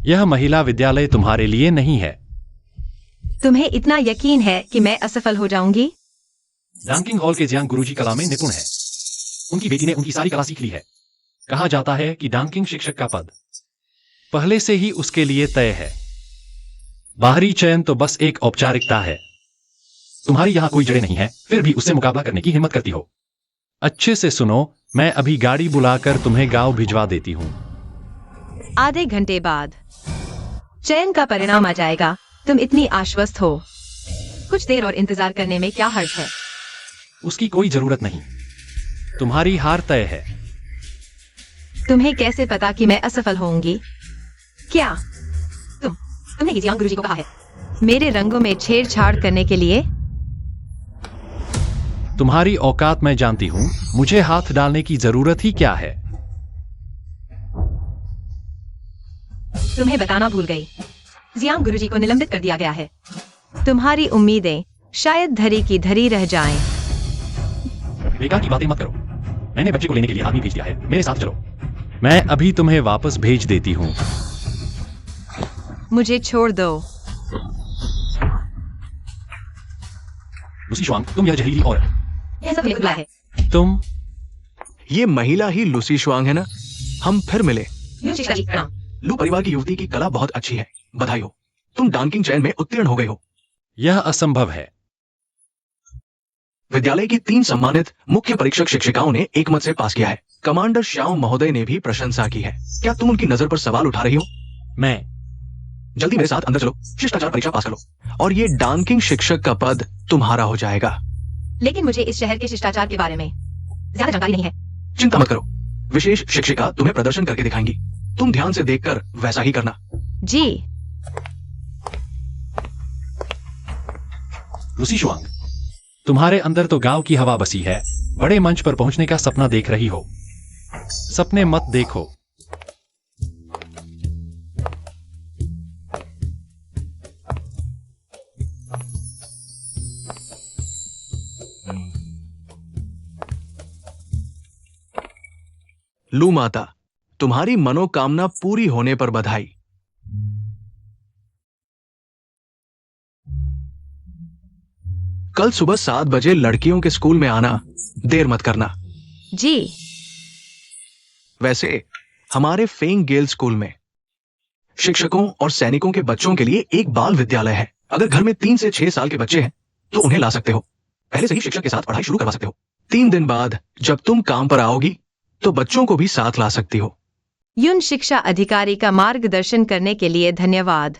यह महिला विद्यालय तुम्हारे लिए नहीं है। तुम्हें इतना यकीन है कि मैं असफल हो जाऊंगी? डांकिंग हॉल के जियांग गुरुजी कला में निपुण है। उनकी बेटी ने उनकी सारी कला सीख ली है। कहा जाता है कि डांकिंग शिक्षक का पद पहले से ही उसके लिए तय है। बाहरी चयन तो बस एक औपचारिकता है। तुम्हारी यहां कोई जड़ें नहीं है, फिर भी उससे मुकाबला करने की हिम्मत करती हो। अच्छे से सुनो, मैं अभी गाड़ी बुलाकर तुम्हें गांव भिजवा देती हूं। आधे घंटे बाद चयन का परिणाम आ जाएगा। तुम इतनी आश्वस्त हो। कुछ देर और इंतजार करने में क्या हर्ज है? उसकी कोई जरूरत नहीं। तुम्हारी हार तय है। तुम्हें कैसे पता कि मैं असफल होंगी? क्या तुमने जियांग गुरुजी को कहा है मेरे रंगों में छेड़छाड़ करने के लिए? तुम्हारी औकात मैं जानती हूं। मुझे हाथ डालने की जरूरत ही क्या है? तुम्हें बताना भूल गई, जियांग गुरुजी को निलंबित कर दिया गया है। तुम्हारी उम्मीदें शायद धरी की धरी रह जाएं। बेकार की बातें मत करो। मैंने बच्चे को लेने के लिए आदमी भेज दिया है। मेरे साथ चलो। मैं अभी तुम्हें वापस भेज देती हूं। मुझे छोड़ दो। लूसी शुआंग, तुम यह जहरीली औरत। यह सब खुला है। तुम ये महिला ही लूसी शुआंग है ना? हम फिर मिले। यूं शिक्षा जी, प्रणाम। लू परिवार की युवती की कला बहुत अच्छी है। बधाई हो, तुम डांकिंग चयन में उत्तीर्ण हो गए हो। यह असंभव है। विद्यालय की 3 सम्मानित मुख्य परीक्षक शिक्षिकाओं ने एक मत से पास किया है। कमांडर श्याम महोदय ने भी प्रशंसा की है। क्या तुम उनकी नजर पर सवाल उठा रही हो? मैं जल्दी मेरे साथ अंदर चलो, शिष्टाचार परीक्षा पास करो और ये डांकिंग शिक्षक का पद तुम्हारा हो जाएगा। लेकिन मुझे इस शहर के शिष्टाचार के बारे में ज्यादा जानकारी नहीं है। चिंता मत करो, विशेष शिक्षिका तुम्हें प्रदर्शन करके दिखाएंगी। तुम ध्यान से देखकर वैसा ही करना। जी। लूसी शुआंग, तुम्हारे अंदर तो गांव की हवा बसी है। बड़े मंच पर पहुंचने का सपना देख रही हो। सपने मत देखो। लू माता, तुम्हारी मनोकामना पूरी होने पर बधाई। कल सुबह 7 बजे लड़कियों के स्कूल में आना, देर मत करना। जी। वैसे हमारे फेंग गेल स्कूल में शिक्षकों और सैनिकों के बच्चों के लिए एक बाल विद्यालय है। अगर घर में 3 से 6 साल के बच्चे हैं तो उन्हें ला सकते हो। पहले से ही शिक्षक के साथ पढ़ाई शुरू करवा सकते हो। 3 दिन बाद जब तुम काम पर आओगी तो बच्चों को भी साथ ला सकती हो। युन शिक्षा अधिकारी का मार्गदर्शन करने के लिए धन्यवाद।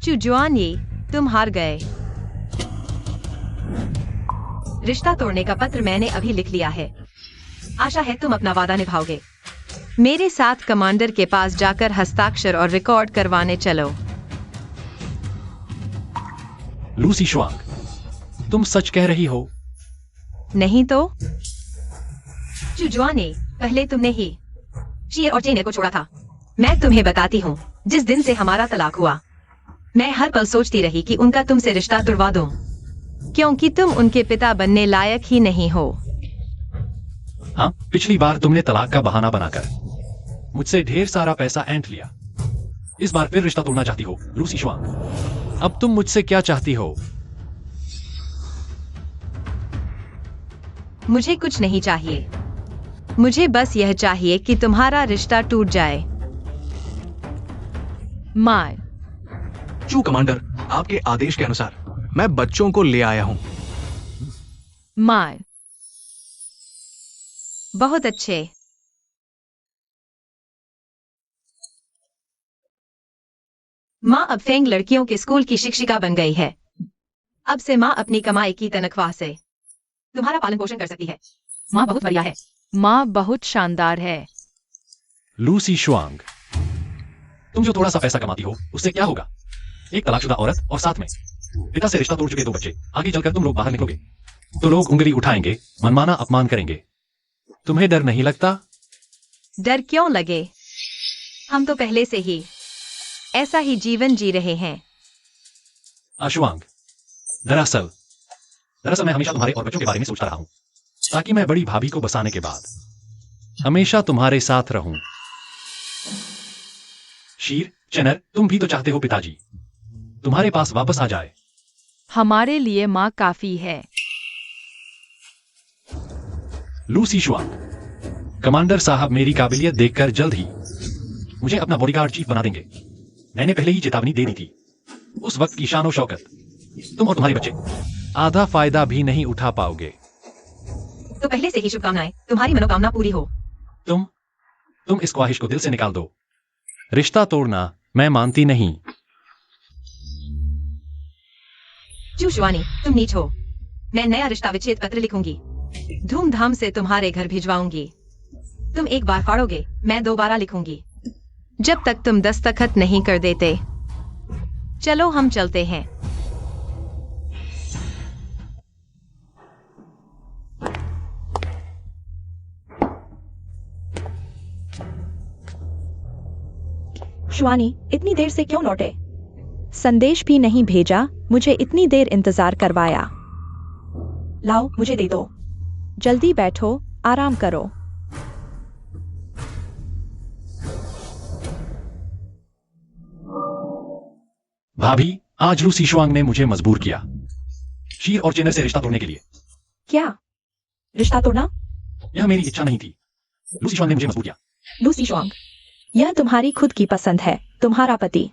चुजुआनी, तुम हार गए। रिश्ता तोड़ने का पत्र मैंने अभी लिख लिया है। आशा है तुम अपना वादा निभाओगे। मेरे साथ कमांडर के पास जाकर हस्ताक्षर और रिकॉर्ड करवाने चलो। लूसी शुआंग, तुम सच कह रही हो? नहीं तो? चुजुआनी, पहले तुमने ही शीर और चेने को छोड़ा था। मैं तुम्हें बताती हूँ, जिस दिन से हमारा तलाक हुआ मैं हर पल सोचती रही कि उनका तुमसे रिश्ता तुड़वा दूं, क्योंकि तुम उनके पिता बनने लायक ही नहीं हो। हाँ, पिछली बार तुमने तलाक का बहाना बनाकर मुझसे ढेर सारा पैसा ऐंठ लिया। इस बार फिर रिश्ता तोड़ना चाहती हो लूसी शुआंग। अब तुम मुझसे क्या चाहती हो? मुझे कुछ नहीं चाहिए। मुझे बस यह चाहिए कि तुम्हारा रिश्ता टूट जाए। माय। चू कमांडर, आपके आदेश के अनुसार मैं बच्चों को ले आया हूं। माय। बहुत अच्छे। माँ अब फेंग लड़कियों के स्कूल की शिक्षिका बन गई है। अब से माँ अपनी कमाई की तनख्वाह से तुम्हारा पालन पोषण कर सकती है। माँ बहुत बढ़िया है। माँ बहुत शानदार है। लूसी शुआंग, तुम जो थोड़ा सा पैसा कमाती हो उससे क्या होगा? एक तलाकशुदा औरत और साथ में पिता से रिश्ता तोड़ चुके 2 बच्चे। आगे चलकर तुम लोग बाहर निकलोगे तो लोग उंगली उठाएंगे, मनमाना अपमान करेंगे। तुम्हें डर नहीं लगता? डर क्यों लगे? हम तो पहले से ही ऐसा ही जीवन जी रहे हैं। अशुआंग, दरअसल मैं हमेशा तुम्हारे और बच्चों के बारे में सोचता रहा हूं, ताकि मैं बड़ी भाभी को बसाने के बाद हमेशा तुम्हारे साथ रहूं। शीर, चेनर, तुम भी तो चाहते हो पिताजी तुम्हारे पास वापस आ जाए। हमारे लिए माँ काफी है। लूसी शुआंग, कमांडर साहब मेरी काबिलियत देखकर जल्द ही मुझे अपना बॉडीगार्ड चीफ बना देंगे। मैंने पहले ही चेतावनी दे दी थी। उस वक्त की शान और शौकत तुम और तुम्हारे बच्चे आधा फायदा भी नहीं उठा पाओगे। तो पहले से ही शुभकामनाएं, तुम्हारी मनोकामना पूरी हो। तुम इस ख्वाहिश को दिल से निकाल दो। रिश्ता तोड़ना मैं मानती नहीं। चूशवानी, तुम नीच हो। मैं नया रिश्ता विच्छेद पत्र लिखूंगी। धूमधाम से तुम्हारे घर भिजवाऊंगी। तुम एक बार फाड़ोगे, मैं 2 बार लिखूंगी, जब तक तुम दस्तखत नहीं कर देते। चलो हम चलते हैं। शुआनी, इतनी देर से क्यों लौटे? संदेश भी नहीं भेजा, मुझे इतनी देर इंतजार करवाया। लाओ, मुझे दे दो। जल्दी बैठो, आराम करो। भाभी, आज लूसी शुआंग ने मुझे मजबूर किया शीर और चेनर से रिश्ता तोड़ने के लिए। क्या? रिश्ता तोड़ना? यह मेरी इच्छा नहीं थी। लूसी शुआंग ने मुझे मजबूर किया। लूसी शुआंग, यह तुम्हारी खुद की पसंद है। तुम्हारा पति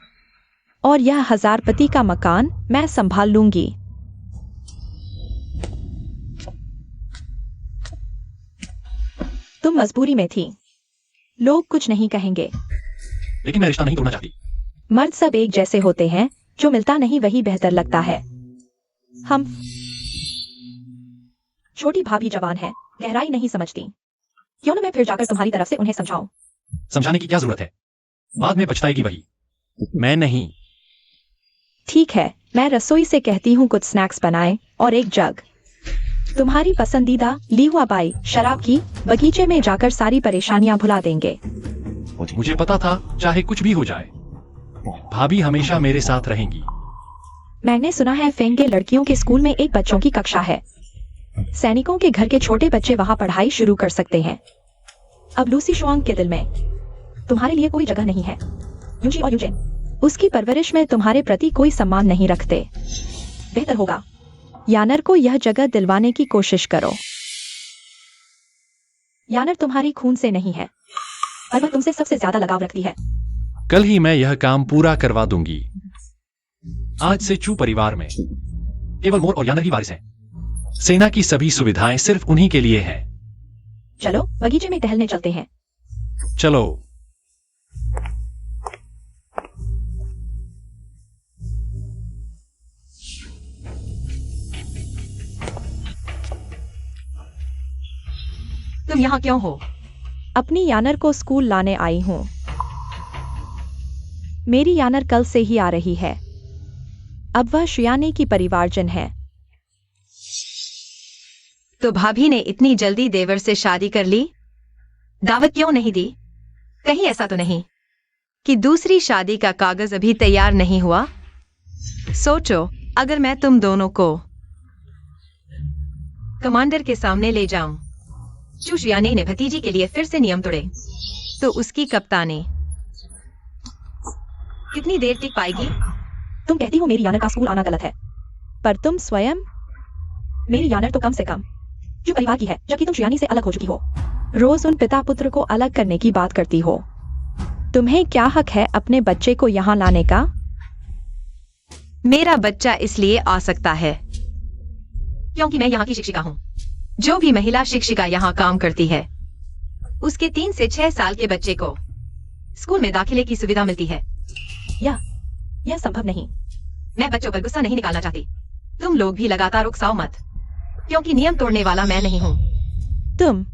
और यह 1000 पति का मकान मैं संभाल लूंगी। तुम मजबूरी में थी। लोग कुछ नहीं कहेंगे। लेकिन मैं रिश्ता नहीं तोड़ना चाहती। मर्द सब एक जैसे होते हैं, जो मिलता नहीं वही बेहतर लगता है। हम छोटी भाभी जवान है, गहराई नहीं समझती। क्यों न मैं फिर जाकर तुम्हारी तरफ से उन्हें समझाऊं। समझाने की क्या जरूरत है? बाद में पछताएगी वही, मैं नहीं। ठीक है, मैं रसोई से कहती हूँ कुछ स्नैक्स बनाए और एक जग तुम्हारी पसंदीदा ली हुआ बाई शराब की। बगीचे में जाकर सारी परेशानियां भुला देंगे। मुझे पता था चाहे कुछ भी हो जाए, भाभी हमेशा मेरे साथ रहेंगी। मैंने सुना है फेंग के लड़कियों के स्कूल में एक बच्चों की कक्षा है। सैनिकों के घर के छोटे बच्चे वहां पढ़ाई शुरू कर सकते हैं। अब लूसी शुआंग के दिल में तुम्हारे लिए कोई जगह नहीं है। यूजी और यूजिन उसकी परवरिश में तुम्हारे प्रति कोई सम्मान नहीं रखते। बेहतर होगा यानर को यह जगह दिलवाने की कोशिश करो। यानर तुम्हारी खून से नहीं है, पर वह तुमसे सबसे ज्यादा लगाव रखती है। कल ही मैं यह काम पूरा करवा दूंगी। आज से चू परिवार में केवल मोर और यानर ही वारिस हैं। सेना की सभी सुविधाएं सिर्फ उन्हीं के लिए हैं। चलो बगीचे में टहलने चलते हैं। चलो। तुम यहाँ क्यों हो? अपनी यानर को स्कूल लाने आई हूँ। मेरी यानर कल से ही आ रही है। अब वह शुयाने की परिवारजन है। तो भाभी ने इतनी जल्दी देवर से शादी कर ली? दावत क्यों नहीं दी? कहीं ऐसा तो नहीं कि दूसरी शादी का कागज अभी तैयार नहीं हुआ? सोचो, अगर मैं तुम दोनों को कमांडर के सामने ले जाऊं, चू शुयाने ने भतीजी के लिए फिर से नियम तोड़े, तो उसकी कप्तानी कितनी देर टिक पाएगी? तुम कहती हो मेरी यानर का स्कूल आना गलत है, पर तुम स्वयं मेरी यानर तो कम से कम जो परिवार की है, जबकि तुम शुयानी से अलग हो चुकी हो। रोज उन पिता पुत्र को अलग करने की बात करती हो। तुम्हें क्या हक है अपने बच्चे को यहाँ लाने का? मेरा बच्चा इसलिए आ सकता है क्योंकि मैं यहाँ की शिक्षिका हूँ। जो भी महिला शिक्षिका यहाँ काम करती है, उसके 3 से 6 साल के बच्चे को स्कूल में दाखिले की सुविधा मिलती है। यह संभव नहीं। मैं बच्चों पर गुस्सा नहीं निकालना चाहती। तुम लोग भी लगातार उकसाओ मत, क्योंकि नियम तोड़ने वाला मैं नहीं हूँ। तुम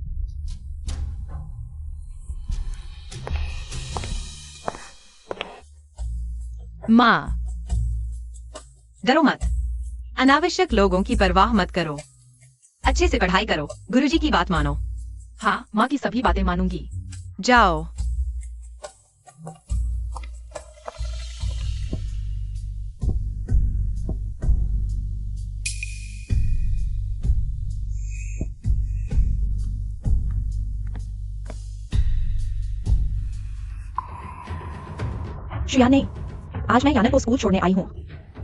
माँ, डरो मत। अनावश्यक लोगों की परवाह मत करो। अच्छे से पढ़ाई करो, गुरुजी की बात मानो। हाँ, माँ की सभी बातें मानूंगी। जाओ। शुयाने, आज मैं यानर को स्कूल छोड़ने आई हूँ।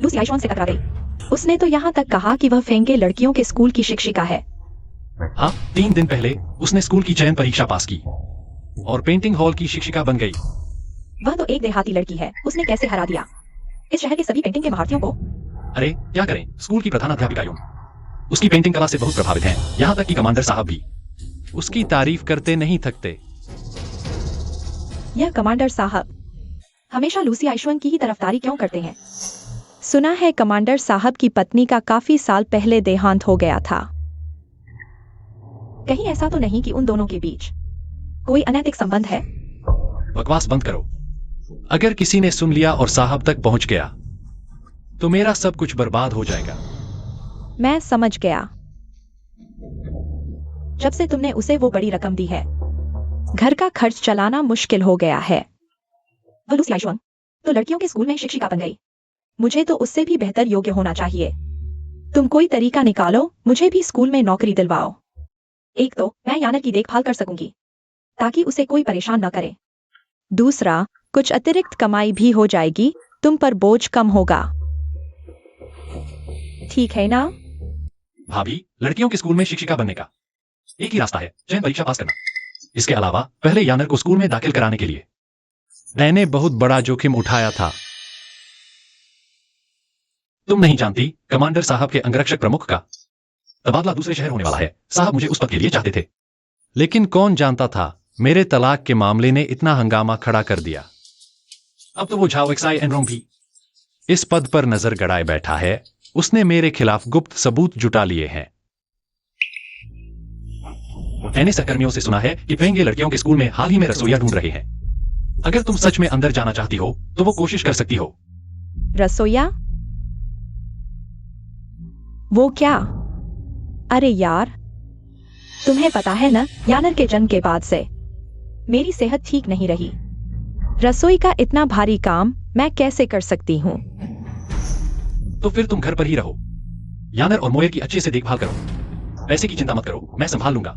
लूसी आइशॉन से टकरा गई। उसने तो यहाँ तक कहा कि वह फेंगे लड़कियों के स्कूल की शिक्षिका है। हाँ, 3 दिन पहले उसने स्कूल की चयन परीक्षा पास की और पेंटिंग हॉल की शिक्षिका बन गई। वह तो एक देहाती लड़की है, उसने कैसे हरा दिया इस शहर के सभी पेंटिंग के महारथियों को? अरे क्या करें, स्कूल की प्रधानाध्यापिका यूं उसकी पेंटिंग कला से बहुत प्रभावित हैं। यहाँ तक कि कमांडर साहब भी उसकी तारीफ करते नहीं थकते। यह कमांडर साहब हमेशा लूसी आइशवन की ही तरफदारी क्यों करते हैं? सुना है कमांडर साहब की पत्नी का काफी साल पहले देहांत हो गया था। कहीं ऐसा तो नहीं कि उन दोनों के बीच कोई अनैतिक संबंध है? बकवास बंद करो। अगर किसी ने सुन लिया और साहब तक पहुंच गया तो मेरा सब कुछ बर्बाद हो जाएगा। मैं समझ गया। जब से तुमने उसे वो बड़ी रकम दी है, घर का खर्च चलाना मुश्किल हो गया है। वो लूसी आइशवन तो लड़कियों के स्कूल में शिक्षिका बन गई। मुझे तो उससे भी बेहतर योग्य होना चाहिए। तुम कोई तरीका निकालो, मुझे भी स्कूल में नौकरी दिलवाओ। एक तो मैं यानर की देखभाल कर सकूंगी ताकि उसे कोई परेशान न करे। दूसरा, कुछ अतिरिक्त कमाई भी हो जाएगी, तुम पर बोझ कम होगा। ठीक है ना? भाभी, लड़कियों के स्कूल में शिक्षिका बनने का एक ही रास्ता है, चयन परीक्षा पास करना। इसके अलावा पहले यानर को स्कूल में दाखिल कराने के लिए मैंने बहुत बड़ा जोखिम उठाया था। तुम नहीं जानती, कमांडर साहब के अंगरक्षक प्रमुख का तबादला दूसरे शहर होने वाला है। साहब मुझे उस पद के लिए चाहते थे। लेकिन कौन जानता था मेरे तलाक के मामले ने इतना हंगामा खड़ा कर दिया। अब तो वो झाओ एक्साई एनरोंग भी इस पद पर नजर गड़ाए बैठा है। उसने मेरे खिलाफ गुप्त सबूत जुटा लिए हैं। मैंने सहकर्मियों से सुना है कि फेंगे लड़कियों के स्कूल में हाल ही में रसोइया ढूंढ रहे हैं। अगर तुम सच में अंदर जाना चाहती हो तो वो कोशिश कर सकती हो। रसोइया? वो क्या? अरे यार, तुम्हें पता है ना, यानर के जन्म के बाद से मेरी सेहत ठीक नहीं रही। रसोई का इतना भारी काम मैं कैसे कर सकती हूँ? तो फिर तुम घर पर ही रहो। यानर और मोयर की अच्छे से देखभाल करो। पैसे की चिंता मत करो, मैं संभाल लूंगा।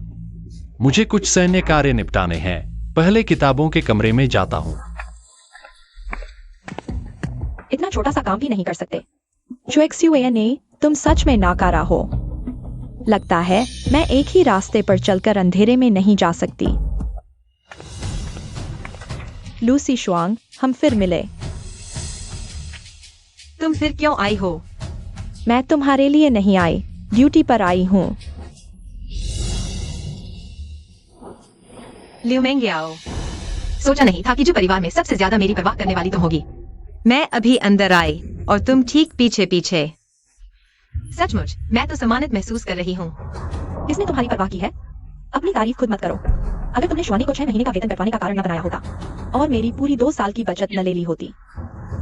मुझे कुछ सैन्य कार्य निपटाने हैं। पहले किताबों के कमरे में जाता हूँ। इतना छोटा सा काम भी नहीं कर सकते। चुएक्सुएने, तुम सच में नाकारा हो। लगता है मैं एक ही रास्ते पर चलकर अंधेरे में नहीं जा सकती। लूसी शुआंग, हम फिर मिले। तुम फिर क्यों आई हो? मैं तुम्हारे लिए नहीं आई, ड्यूटी पर आई हूँ। ल्यूमेंग याओ, सोचा नहीं था कि जो परिवार में सबसे ज्यादा मेरी परवाह करने वाली तुम होगी। मैं अभी अंदर आई और तुम ठीक पीछे पीछे। सचमुच मैं तो सम्मानित महसूस कर रही हूँ। किसने तुम्हारी परवाह की है? अपनी तारीफ खुद मत करो। अगर तुमने श्वानी को 6 महीने का वेतन कटवाने का कारण न बनाया होता और मेरी पूरी 2 साल की बचत न ले ली होती,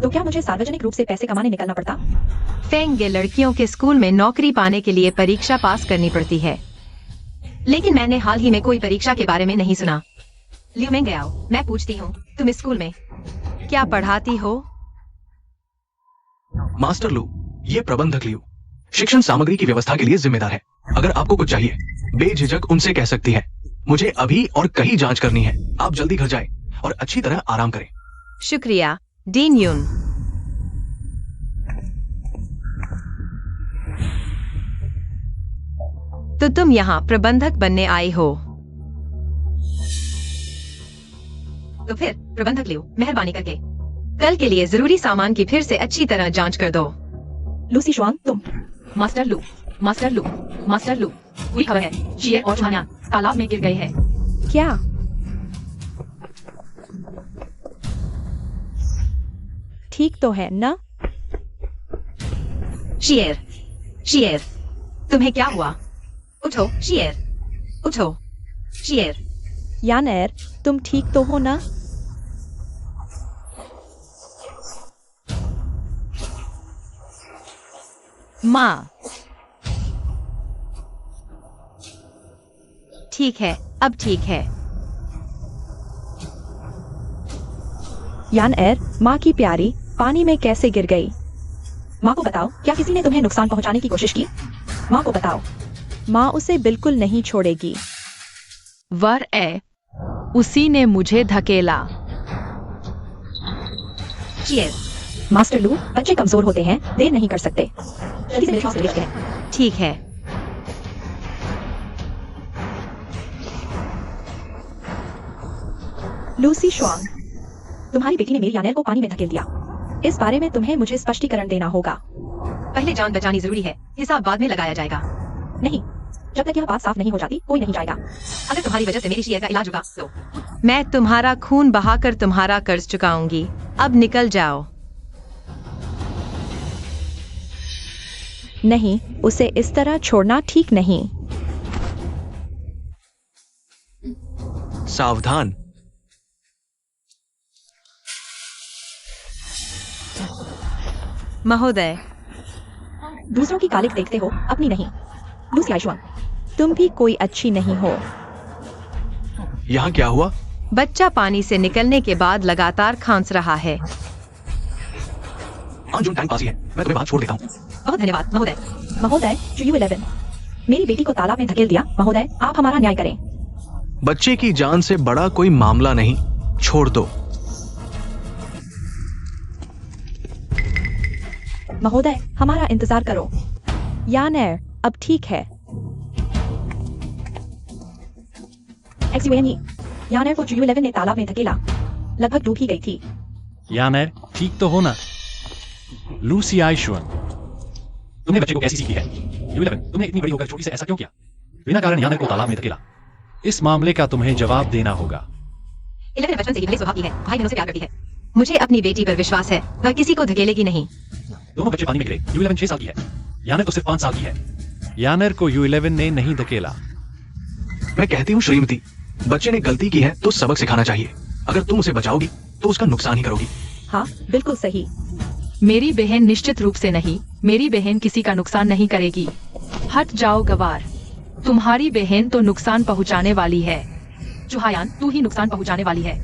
तो क्या मुझे सार्वजनिक रूप से पैसे कमाने निकलना पड़ता? फेंगे लड़कियों के स्कूल में नौकरी पाने के लिए परीक्षा पास करनी पड़ती है, लेकिन मैंने हाल ही में कोई परीक्षा के बारे में नहीं सुना। ल्यूमेंग याओ, मैं पूछती हूँ, तुम इस स्कूल में क्या पढ़ाती हो? मास्टर लू, ये प्रबंधक लियू शिक्षण सामग्री की व्यवस्था के लिए जिम्मेदार है। अगर आपको कुछ चाहिए, बेझिझक उनसे कह सकती है। मुझे अभी और कहीं जांच करनी है। आप जल्दी घर जाएं और अच्छी तरह आराम करें। शुक्रिया, डीन यून। तो तुम यहाँ प्रबंधक बनने आई हो? तो फिर प्रबंधक लियो, मेहरबानी करके कल के लिए जरूरी सामान की फिर से अच्छी तरह जांच कर दो। लूसी शुआंग, तुम। मास्टर लू, मास्टर लू, मास्टर लू, कोई खबर है? शियर और छाना तालाब में गिर गए हैं। क्या? ठीक तो है ना? शियर, शियर, तुम्हें क्या हुआ? उठो शियर, उठो शियर। यानर, तुम ठीक तो हो ना? माँ, ठीक है, अब ठीक है। यानर, माँ की प्यारी, पानी में कैसे गिर गई? माँ को बताओ, क्या किसी ने तुम्हें नुकसान पहुंचाने की कोशिश की? माँ को बताओ। माँ उसे बिल्कुल नहीं छोड़ेगी। वर ए, उसी ने मुझे धकेला। शियर, मास्टर लू, बच्चे कमजोर होते हैं, देर नहीं कर सकते। जल्दी से मेरे पास भेजते हैं। ठीक है। लूसी शुआंग, तुम्हारी बेटी ने मेरी यानर को पानी में धकेल दिया। इस बारे में तुम्हें मुझे स्पष्टीकरण देना होगा। पहले जान बचानी जरूरी है, हिसाब बाद में लगाया जाएगा। नहीं, जब तक यह बात साफ नहीं हो जाती, कोई नहीं जाएगा। अगर तुम्हारी वजह से मेरी शियर का इलाज होगा तो मैं तुम्हारा खून बहाकर तुम्हारा कर्ज चुकाऊंगी। अब निकल जाओ। नहीं, उसे इस तरह छोड़ना ठीक नहीं। सावधान। महोदय, दूसरों की कालिख देखते हो, अपनी नहीं। लूसी आइशुआंग, तुम भी कोई अच्छी नहीं हो। यहाँ क्या हुआ? बच्चा पानी से निकलने के बाद लगातार खांस रहा है। अंजुन टैंक पास ही है, मैं तुम्हें बात छोड़ देता हूँ। बहुत धन्यवाद महोदय। महोदय, JU11, मेरी बेटी को तालाब में धकेल दिया। महोदय, आप हमारा न्याय करें। बच्चे की जान से बड़ा कोई मामला नहीं, छोड़ दो। महोदय, हमारा इंतजार करो। यानर, अब ठीक है। XUNE, यानर को JU11 ने तालाब में धकेला। लगभग डूब ही गई थी। यानर, ठीक तो हो ना? लूसी आइशुआंग, तुमने बच्चे को कैसी सीखी है? U11, तुमने इतनी बड़ी होकर छोटी से ऐसा क्यों किया? बिना कारण यानर को तालाब में धकेला। इस मामले का तुम्हें जवाब देना होगा। 11 बचपन से ही भले स्वभाव की है, भाई बहनों से प्यार करती है। मुझे अपनी बेटी पर विश्वास है, वह किसी को धकेलेगी नहीं। दोनों बच्चे पानी में गिरे। U11 6 साल की है, यानर तो सिर्फ 5 साल की है। यानर को U11 ने नहीं धकेला। मैं कहती हूँ श्रीमती, बच्चे ने गलती की है तो सबक सिखाना चाहिए। अगर तुम उसे बचाओगी तो उसका नुकसान ही करोगी। हाँ बिल्कुल सही। मेरी बहन निश्चित रूप से नहीं, मेरी बहन किसी का नुकसान नहीं करेगी। हट जाओ गवार, तुम्हारी बहन तो नुकसान पहुंचाने वाली है। चुहायान, तू ही नुकसान पहुंचाने वाली है।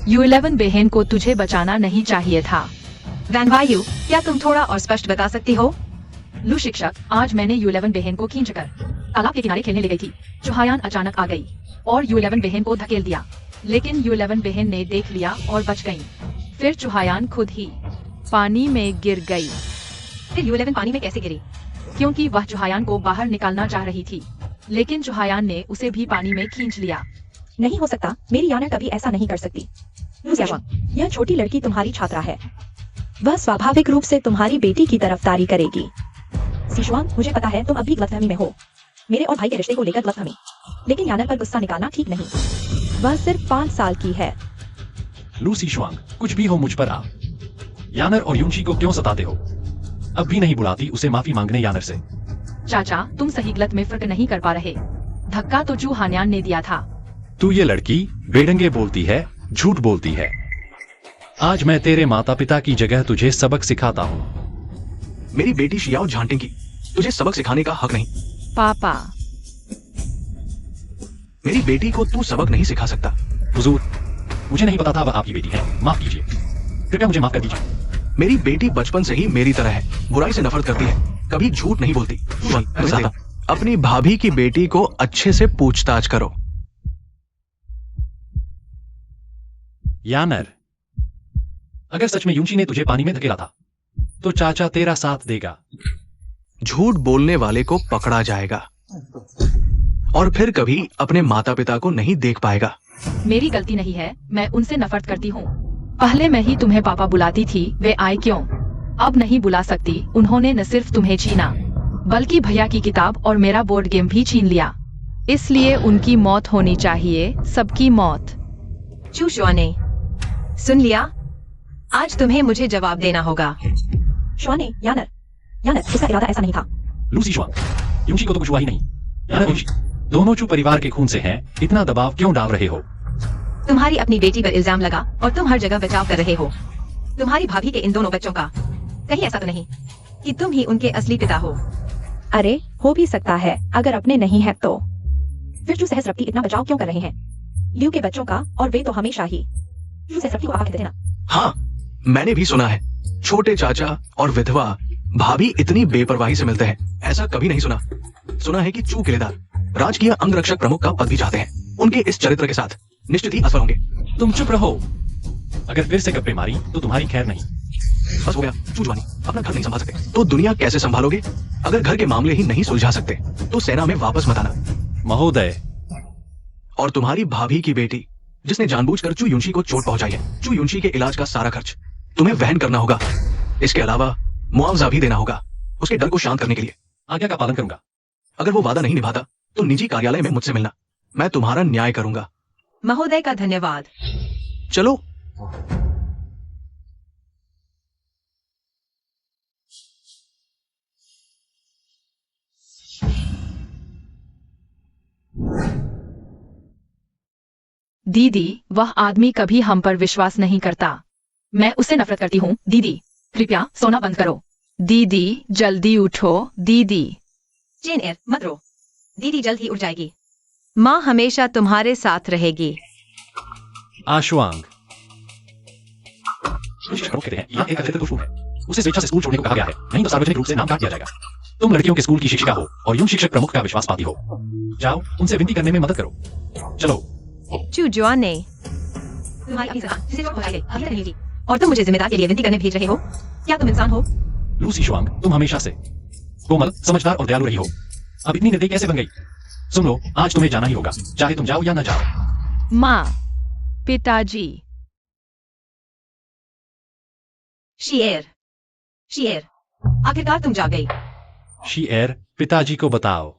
U11 बहन को तुझे बचाना नहीं चाहिए था। वैनवायु, क्या तुम थोड़ा और स्पष्ट बता सकती हो? लू शिक्षक, आज मैंने U11 बहन को खींचकर तालाब के किनारे खेलने ले गई थी। चुहायान अचानक आ गई और U11 बहन को धकेल दिया, लेकिन U11 बहन ने देख लिया और बच गई। फिर चुहायान खुद ही पानी में गिर गई। फिर U11 पानी में कैसे गिरी? क्योंकि वह चुहायान को बाहर निकालना चाह रही थी, लेकिन चुहायान ने उसे भी पानी में खींच लिया। नहीं हो सकता, मेरी याना कभी ऐसा नहीं कर सकती। लूसियावांग, यह छोटी लड़की तुम्हारी छात्रा है, वह स्वाभाविक रूप से तुम्हारी बेटी की तरफदारी करेगी। सीशुआंग, मुझे पता है तुम अब भी गलतफहमी में हो, मेरे और भाई के रिश्ते को लेकर गलतफहमी, लेकिन याना पर गुस्सा निकालना ठीक नहीं। वह सिर्फ 5 साल की है। लू सीशुआंग, कुछ भी हो मुझ पर आ। यानर और यूनची को क्यों सताते हो? अब भी नहीं बुलाती उसे माफी मांगने यानर से। चाचा, तुम सही गलत में फर्क नहीं कर पा रहे। धक्का तो चू हान्यान ने दिया था। तू ये लड़की बेढंगे बोलती है, झूठ बोलती है। आज मैं तेरे माता पिता की जगह तुझे सबक सिखाता हूँ। मेरी बेटी शियाओ झांटिंग की, तुझे सबक सिखाने का हक नहीं। पापा, मेरी बेटी को तू सबक नहीं सिखा सकता। हुजूर, मुझे नहीं पता था वह आपकी बेटी है, माफ कीजिए, कृपया मुझे माफ कर दीजिए। मेरी बेटी बचपन से ही मेरी तरह है, बुराई से नफरत करती है, कभी झूठ नहीं बोलती। अपनी भाभी की बेटी को अच्छे से पूछताछ करो। यानर, अगर सच में यूनची ने तुझे पानी में धकेला था, तो चाचा तेरा साथ देगा। झूठ बोलने वाले को पकड़ा जाएगा और फिर कभी अपने माता पिता को नहीं देख पाएगा। मेरी गलती नहीं है, मैं उनसे नफरत करती हूँ। पहले मैं ही तुम्हें पापा बुलाती थी, वे आए क्यों? अब नहीं बुला सकती। उन्होंने न सिर्फ तुम्हें छीना, बल्कि भैया की किताब और मेरा बोर्ड गेम भी छीन लिया। इसलिए उनकी मौत होनी चाहिए, सबकी मौत। चू शुआने, सुन लिया? आज तुम्हें मुझे जवाब देना होगा। शुआने, यानर, उसका इरादा ऐसा नहीं था। लूसी शुआंग, यूनची को तो कुछ हुआ ही नहीं। यानर, यूनची, दोनों चू परिवार के खून से हैं, इतना दबाव क्यों डाल रहे हो? तुम्हारी अपनी बेटी पर इल्जाम लगा और तुम हर जगह बचाव कर रहे हो। तुम्हारी भाभी के इन दोनों बच्चों का कहीं ऐसा तो नहीं कि तुम ही उनके असली पिता हो? अरे हो भी सकता है, अगर अपने नहीं है तो। फिर चू सहस्रपति इतना बचाव क्यों कर रहे हैं? लियू के बच्चों का, और वे तो हमेशा ही चू सहस्रपति को कहते थे ना। हाँ, मैंने भी सुना है छोटे चाचा और विधवा भाभी इतनी बेपरवाही से मिलते हैं, ऐसा कभी नहीं सुना। सुना है कि चू किलेदार राजकीय अंगरक्षक प्रमुख का पद भी चाहते हैं। उनके इस चरित्र के साथ निश्चित ही असफल होंगे। तुम चुप रहो, अगर फिर से गप्पे मारी तो तुम्हारी खैर नहीं। बस हो गया, चू जवानी, अपना घर नहीं संभाल सकते तो दुनिया कैसे संभालोगे? अगर घर के मामले ही नहीं सुलझा सकते तो सेना में वापस मत आना। महोदय, और तुम्हारी भाभी की बेटी जिसने जानबूझकर चू यूनशी को चोट पहुंचाई है, चू यूनशी के इलाज का सारा खर्च तुम्हें वहन करना होगा। इसके अलावा मुआवजा भी देना होगा उसके डर को शांत करने के लिए। आज्ञा का पालन करूंगा। अगर वो वादा नहीं निभाता तो निजी कार्यालय में मुझसे मिलना, मैं तुम्हारा न्याय करूंगा। महोदय का धन्यवाद। चलो। दीदी, वह आदमी कभी हम पर विश्वास नहीं करता। मैं उससे नफरत करती हूँ। दीदी, कृपया सोना बंद करो। दीदी, जल्दी उठो। दीदी। चेन एयर, मत रो, दीदी जल्द ही उठ जाएगी। माँ हमेशा तुम्हारे साथ रहेगी। आशुआंग, कहते हैं यह एक अतिरिक्त है, उसे स्वेच्छा से स्कूल छोड़ने को कहा गया है, नहीं तो सार्वजनिक रूप से नाम काट दिया जाएगा। तुम लड़कियों के स्कूल की शिक्षिका हो और यूं शिक्षक प्रमुख का विश्वास पाती हो। जाओ, उनसे विनती करने में मदद करो। चलो। चू जुआने, तुम्हारी अपनी जबान जिसे चोट पहुंचाई गई अभी तक नहीं की, और तुम मुझे जिम्मेदार के लिए विनती करने भेज रहे हो? क्या तुम इंसान हो? लूसी शुआंग, तुम हमेशा से कोमल, समझदार और दयालु रही हो। अब इतनी निर्दयी कैसे बन गई? सुन लो, आज तुम्हें जाना ही होगा, चाहे तुम जाओ या न जाओ। माँ, पिताजी। शिएर, आखिरकार तुम जा गई। शीएर, पिताजी को बताओ।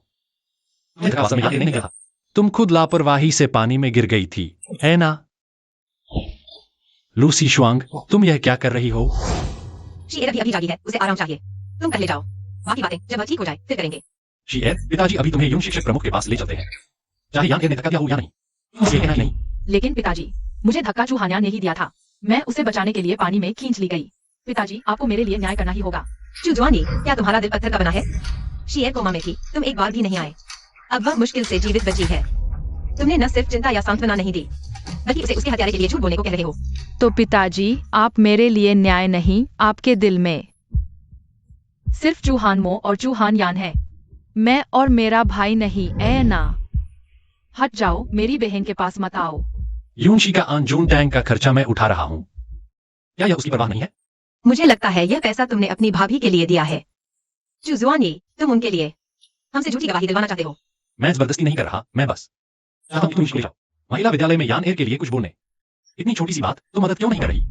नहीं था। तुम खुद लापरवाही से पानी में गिर गई थी, है ना? लूसी शुआंग, तुम यह क्या कर रही हो? शीएर अभी जागी है, उसे आराम चाहिए। तुम पहले जाओ, बाकी बातें जब वह ठीक हो जाए फिर करेंगे। शीएर, पिताजी अभी तुम्हें यूं शिक्षक प्रमुख के पास ले चलते हैं, चाहे यान ने धक्का दिया हो या नहीं। ये कहना ही नहीं। लेकिन पिताजी, मुझे धक्का चूहान्यान ने ही दिया था। मैं उसे बचाने के लिए पानी में खींच ली गई। पिताजी, आपको मेरे लिए न्याय करना ही होगा। चुजुआनी, क्या तुम्हारा दिल पत्थर का बना है? शीएर कोमा में थी, तुम एक बार भी नहीं आए। अब वह मुश्किल से जीवित बची है। तुमने न सिर्फ चिंता या सांत्वना नहीं दी, बल्कि उसे उसके हत्यारे के लिए झूठ बोलने को कह रहे हो। तो पिताजी, आप मेरे लिए न्याय नहीं, आपके दिल में सिर्फ चूहानमो और चूहानयान है। मैं और मेरा भाई नहीं, ऐ ना। हट जाओ, मेरी बहन के पास मत आओ। यूनशी का आंजून टैंक का खर्चा मैं उठा रहा हूं। क्या यह उसकी परवाह नहीं है? मुझे लगता है यह पैसा तुमने अपनी भाभी के लिए दिया है। चुजुआनी, तुम उनके लिए हमसे झूठी गवाही दिलवाना चाहते हो। मैं जबरदस्ती नहीं कर रहा, मैं बस चाहता हूं कि तुम स्कूल जाओ, महिला विद्यालय में यान एर के लिए कुछ बोलने। इतनी छोटी सी बात तो मदद क्यों नहीं कर रही?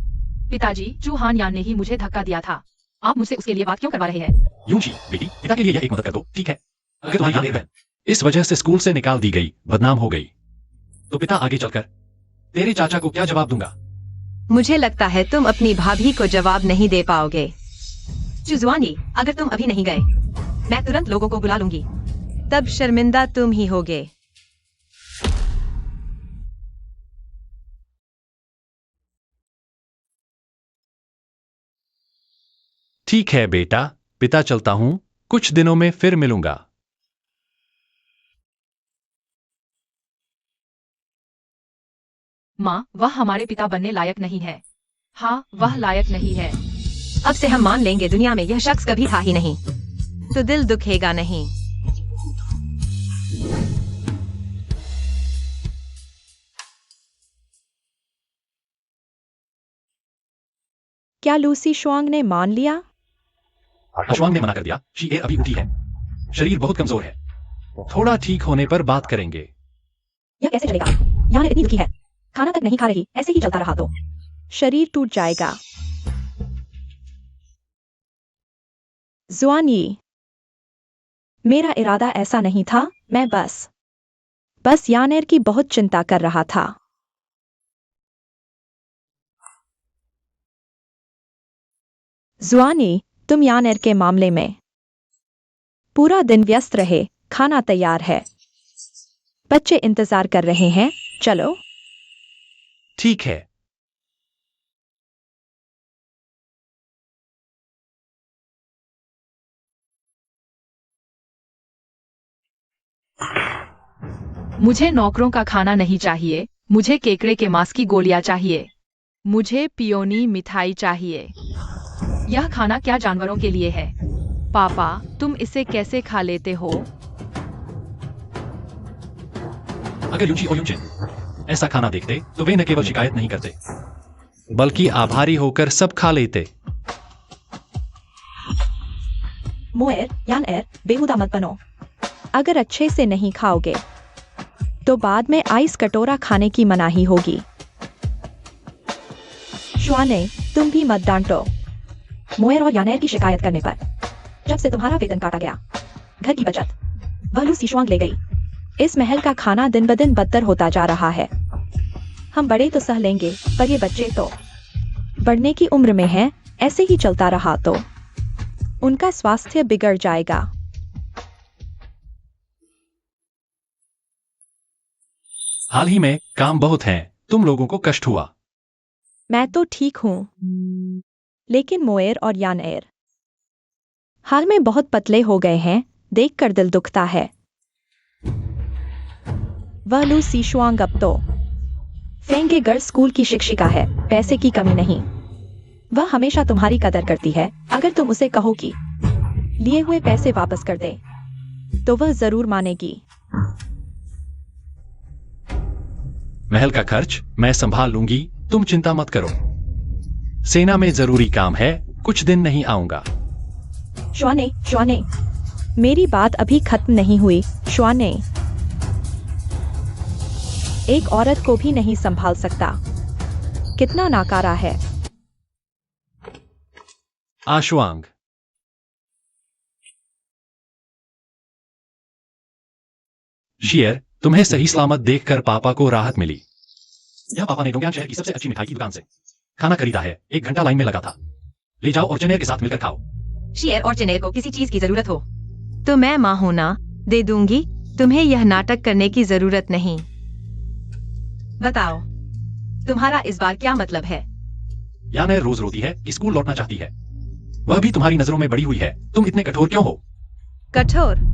पिताजी, चूहानयान ने ही मुझे धक्का दिया था। आप मुझसे उसके लिए बात क्यों करवा रहे हैं? यूनशी, बेटी, पिता के लिए यह एक मदद कर दो, ठीक है? अगर तुम्हारी यान एर बहन इस वजह से स्कूल से निकाल दी गई, बदनाम हो गई, तो पिता आगे चलकर तेरे चाचा को क्या जवाब दूंगा? मुझे लगता है तुम अपनी भाभी को जवाब नहीं दे पाओगे। चुजुआनी, अगर तुम अभी नहीं गए, मैं तुरंत लोगों को बुला लूंगी। तब शर्मिंदा तुम ही होगे। ठीक है बेटा, पिता चलता हूं, कुछ दिनों में फिर मिलूंगा। माँ, वह हमारे पिता बनने लायक नहीं है। हाँ, वह लायक नहीं है। अब से हम मान लेंगे दुनिया में यह शख्स कभी था ही नहीं, तो दिल दुखेगा नहीं। क्या लूसी शुआंग ने मान लिया? अश्वांग ने मना कर दिया। शीएर अभी उठी है, शरीर बहुत कमजोर है, थोड़ा ठीक होने पर बात करेंगे। यह कैसे चलेगा? यान इतनी दुखी है, खाना तक नहीं खा रही, ऐसे ही चलता रहा तो शरीर टूट जाएगा। जुआनी, मेरा इरादा ऐसा नहीं था, मैं बस यानेर की बहुत चिंता कर रहा था। जुआनी, तुम यानेर के मामले में पूरा दिन व्यस्त रहे, खाना तैयार है, बच्चे इंतजार कर रहे हैं, चलो। ठीक है। मुझे नौकरों का खाना नहीं चाहिए, मुझे केकड़े के मांस की गोलियां चाहिए। मुझे पियोनी मिठाई चाहिए। यह खाना क्या जानवरों के लिए है? पापा, तुम इसे कैसे खा लेते हो? अगर यूची और यूचिन ऐसा खाना देखते तो वे न केवल शिकायत नहीं करते, बल्कि आभारी होकर सब खा लेते। मोएर, यानएर, बेहुदा मत बनो। अगर अच्छे से नहीं खाओगे तो बाद में आइस कटोरा खाने की मनाही होगी। शुआने, तुम भी मत डांटो। मोएर और यानेर की शिकायत करने पर जब से तुम्हारा वेतन काटा गया, घर की बचत वह लूसी शुआंग ले गई। इस महल का खाना दिन ब दिन बदतर होता जा रहा है। हम बड़े तो सह लेंगे, पर ये बच्चे तो बढ़ने की उम्र में हैं, ऐसे ही चलता रहा तो उनका स्वास्थ्य बिगड़ जाएगा। हाल ही में काम बहुत हैं, तुम लोगों को कष्ट हुआ। मैं तो ठीक हूँ, लेकिन मोएर और यानेर हाल में बहुत पतले हो गए हैं, देखकर दिल दुखता है। वह लूसी शुआंग अब तो फेंगे गर्ल्स स्कूल की शिक्षिका है, पैसे की कमी नहीं। वह हमेशा तुम्हारी कदर करती है। अगर तुम उसे कहो कि लिए हुए पैसे वापस कर दे, तो वह जरूर मानेगी। महल का खर्च मैं संभाल लूंगी, तुम चिंता मत करो। सेना में जरूरी काम है, कुछ दिन नहीं आऊंगा। श्वाने, श्वाने, मेरी बात अभी खत्म नहीं हुई। श्वाने एक औरत को भी नहीं संभाल सकता, कितना नाकारा है। आशुआंग, शीयर, तुम्हें सही सलामत देखकर पापा को राहत मिली। यह पापा ने डोंगयांग शहर की सबसे अच्छी मिठाई की दुकान से खाना खरीदा है। 1 घंटा लाइन में लगा था। ले जाओ और चनेर के साथ मिलकर खाओ। शेर और चनेर को किसी चीज की जरूरत हो तो मैं माँ हूं ना, दे दूंगी। तुम्हें यह नाटक करने की जरूरत नहीं। बताओ तुम्हारा इस बार क्या मतलब है? यानेर रोज रोती है कि स्कूल लौटना चाहती है। वह भी तुम्हारी नजरों में बड़ी हुई है। तुम इतने कठोर क्यों हो? कठोर?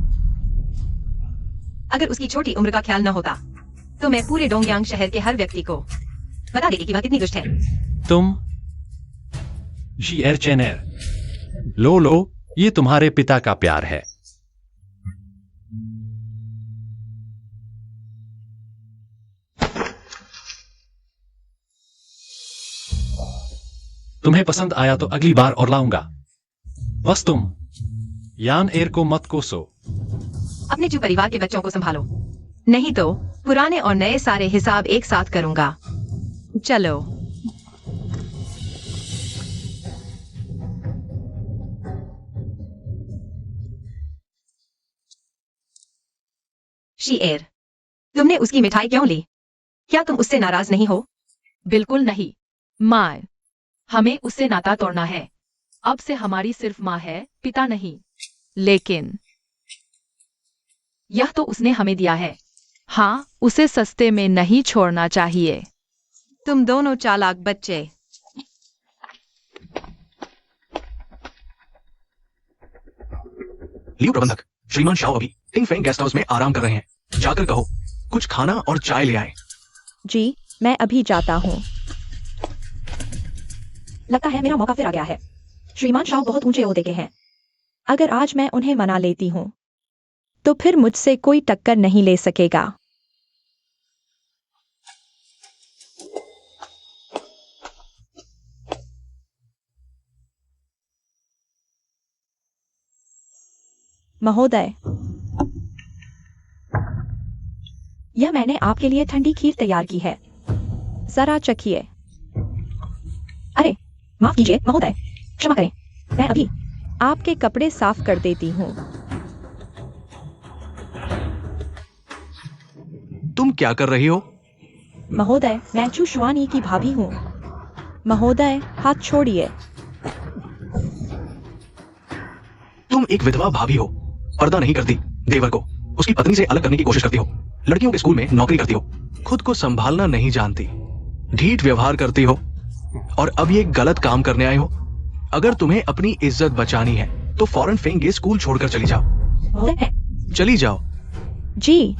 अगर उसकी छोटी उम्र का ख्याल न होता तो मैं पूरे डोंगयांग शहर के हर व्यक्ति को बता देती कि वह कितनी दुष्ट है। तुम जीएर चेनेर, लो ये तुम्हारे पिता का प्यार है। तुम्हें पसंद आया तो अगली बार और लाऊंगा। बस तुम यान एर को मत कोसो। अपने चू परिवार के बच्चों को संभालो, नहीं तो पुराने और नए सारे हिसाब एक साथ करूंगा। चलो। शेर, तुमने उसकी मिठाई क्यों ली? क्या तुम उससे नाराज नहीं हो? बिल्कुल नहीं माँ, हमें उससे नाता तोड़ना है। अब से हमारी सिर्फ माँ है, पिता नहीं। लेकिन यह तो उसने हमें दिया है। हाँ, उसे सस्ते में नहीं छोड़ना चाहिए। तुम दोनों चालाक बच्चे। लियो प्रबंधक, श्रीमान शाओ अभी टिंगफेंग गेस्ट हाउस में आराम कर रहे हैं। जाकर कहो कुछ खाना और चाय ले आए। जी, मैं अभी जाता हूँ। लगता है मेरा मौका फिर आ गया है। श्रीमान शाह बहुत ऊंचे ओहदे के हैं। अगर आज मैं उन्हें मना लेती हूँ तो फिर मुझसे कोई टक्कर नहीं ले सकेगा। महोदय, यह मैंने आपके लिए ठंडी खीर तैयार की है, जरा चखिए। अरे माफ कीजिए महोदय, क्षमा करें, मैं अभी आपके कपड़े साफ कर देती हूँ। तुम क्या कर रही हो? महोदय, मैं चू शुआनी की भाभी हूँ। महोदय, हाथ छोड़िए। तुम एक विधवा भाभी हो, पर्दा नहीं करती, देवर को उसकी पत्नी से अलग करने की कोशिश करती हो, लड़कियों के स्कूल में नौकरी करती हो, खुद को संभालना नहीं जानती, ढीठ व्यवहार करती हो और अब ये गलत काम करने आए हो। अगर तुम्हें अपनी इज्जत बचानी है तो फौरन फेंगे स्कूल छोड़कर चली जाओ। महोदय। चली जाओ। जी।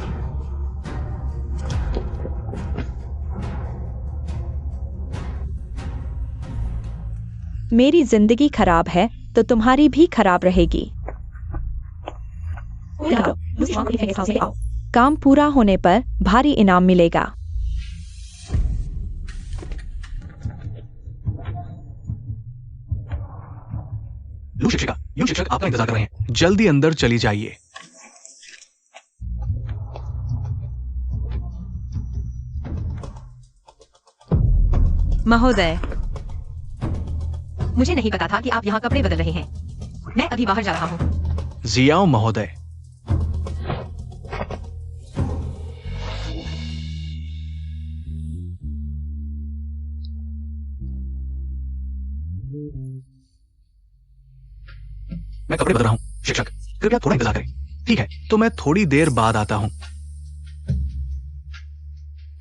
मेरी जिंदगी खराब है तो तुम्हारी भी खराब रहेगी। काम पूरा होने पर भारी इनाम मिलेगा। लू शिक्षिका, यू शिक्षक आपका इंतजार कर रहे हैं, जल्दी अंदर चली जाइए। महोदय, मुझे नहीं पता था कि आप यहाँ कपड़े बदल रहे हैं। मैं अभी बाहर जा रहा हूँ। जियाओ महोदय। मैं कपड़े बदल रहा हूँ शिक्षक, कृपया थोड़ा इंतजार करें। ठीक है, तो मैं थोड़ी देर बाद आता हूँ।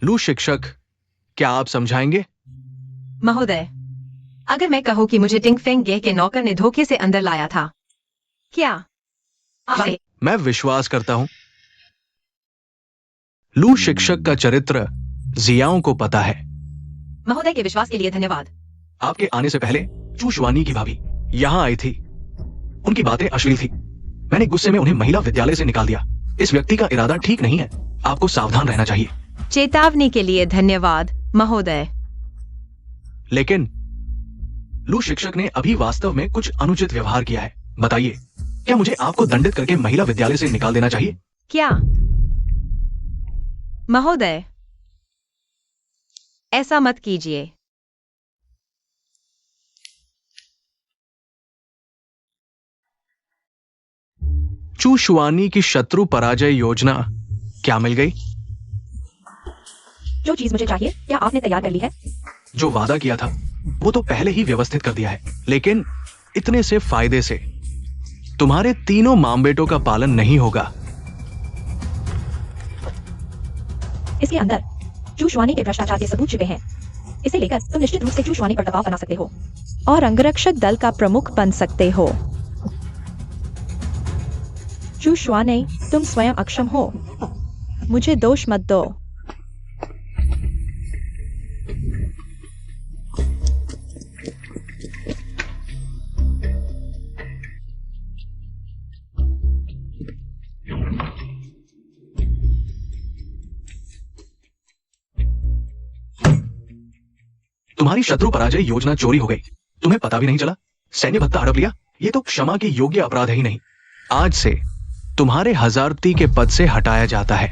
लू शिक्षक, क्या आप समझाएंगे? महोदय, अगर मैं कहूँ कि मुझे टिंगफेंग गे के नौकर ने धोखे से अंदर लाया था, क्या आप? मैं विश्वास करता हूं लू शिक्षक का चरित्र जियाओं को पता है। महोदय के विश्वास के लिए धन्यवाद। आपके आने से पहले चूशवानी की भाभी यहां आई थी। उनकी बातें अश्लील थी। मैंने गुस्से में उन्हें महिला विद्यालय से निकाल दिया। इस व्यक्ति का इरादा ठीक नहीं है, आपको सावधान रहना चाहिए। चेतावनी के लिए धन्यवाद महोदय। लेकिन लू शिक्षक ने अभी वास्तव में कुछ अनुचित व्यवहार किया है। बताइए, क्या मुझे आपको दंडित करके महिला विद्यालय से निकाल देना चाहिए? क्या महोदय, ऐसा मत कीजिए। चूशवानी की शत्रु पराजय योजना क्या मिल गई? जो चीज मुझे चाहिए क्या आपने तैयार कर ली है? जो वादा किया था वो तो पहले ही व्यवस्थित कर दिया है, लेकिन इतने से फायदे से तुम्हारे तीनों माम बेटों का पालन नहीं होगा। इसके अंदर चूशवानी के भ्रष्टाचार के सबूत छिपे हैं। इसे लेकर तुम निश्चित रूप से चूशवानी पर दबाव बना सकते हो और अंगरक्षक दल का प्रमुख बन सकते हो। चूशवाने, तुम स्वयं अक्षम हो, मुझे दोष मत दो। तुम्हारी शत्रु पराजय योजना चोरी हो गई, तुम्हें पता भी नहीं चला। सैन्य भत्ता हड़प लिया, ये तो क्षमा के योग्य अपराध ही नहीं। आज से तुम्हारे हजारती के पद से हटाया जाता है।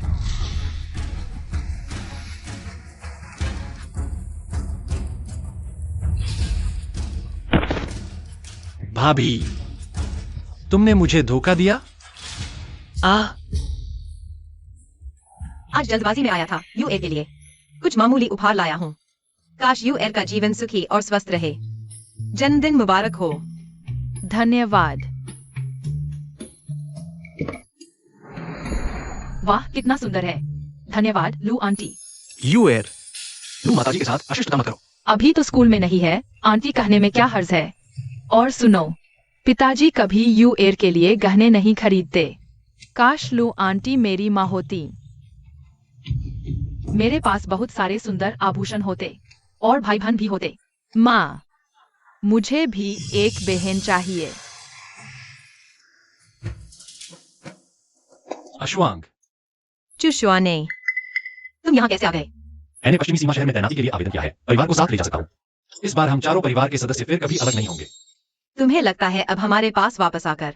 भाभी, तुमने मुझे धोखा दिया। आज जल्दबाजी में आया था यूएर के लिए, कुछ मामूली उपहार लाया हूँ। काश यूएर का जीवन सुखी और स्वस्थ रहे। जन्मदिन मुबारक हो। धन्यवाद। वाह, कितना सुंदर है। धन्यवाद लू आंटी। यूएर, तुम माताजी के साथ अशिष्टता मत करो। अभी तो स्कूल में नहीं है, आंटी कहने में क्या हर्ज है। और सुनो, पिताजी कभी यूएर के लिए गहने नहीं खरीदते। काश लू आंटी मेरी माँ होती। मेरे पास बहुत सारे सुंदर आभूषण होते और भाई बहन भी होते। माँ, मुझे भी एक बहन चाहिए। अश्वांग, चूशवाने, तुम यहाँ कैसे आ गए? मैंने पश्चिमी सीमा शहर में तैनाती के लिए आवेदन किया है। परिवार को साथ ले जा सकता हूँ। इस बार हम चारों परिवार के सदस्य फिर कभी अलग नहीं होंगे। तुम्हें लगता है अब हमारे पास वापस आकर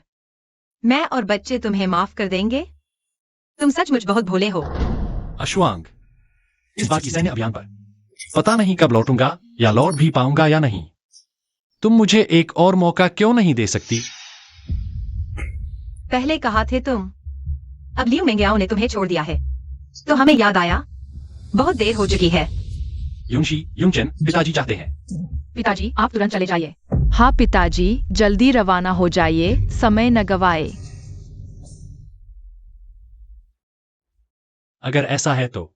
मैं और बच्चे तुम्हें माफ कर देंगे? तुम सचमुच बहुत भोले हो। अश्वांग, इस बार की सैन्य अभियान पर पता नहीं कब लौटूंगा या लौट भी पाऊंगा या नहीं। तुम मुझे एक और मौका क्यों नहीं दे सकती? पहले कहा थे तुम। अब लियू मेंग्याओ ने तुम्हें छोड़ दिया है तो हमें याद आया, बहुत देर हो चुकी है। युंशी, युंगचन, पिताजी चाहते हैं। पिताजी, आप तुरंत चले जाइए। हाँ पिताजी, जल्दी रवाना हो जाइए, समय न गवाए। अगर ऐसा है तो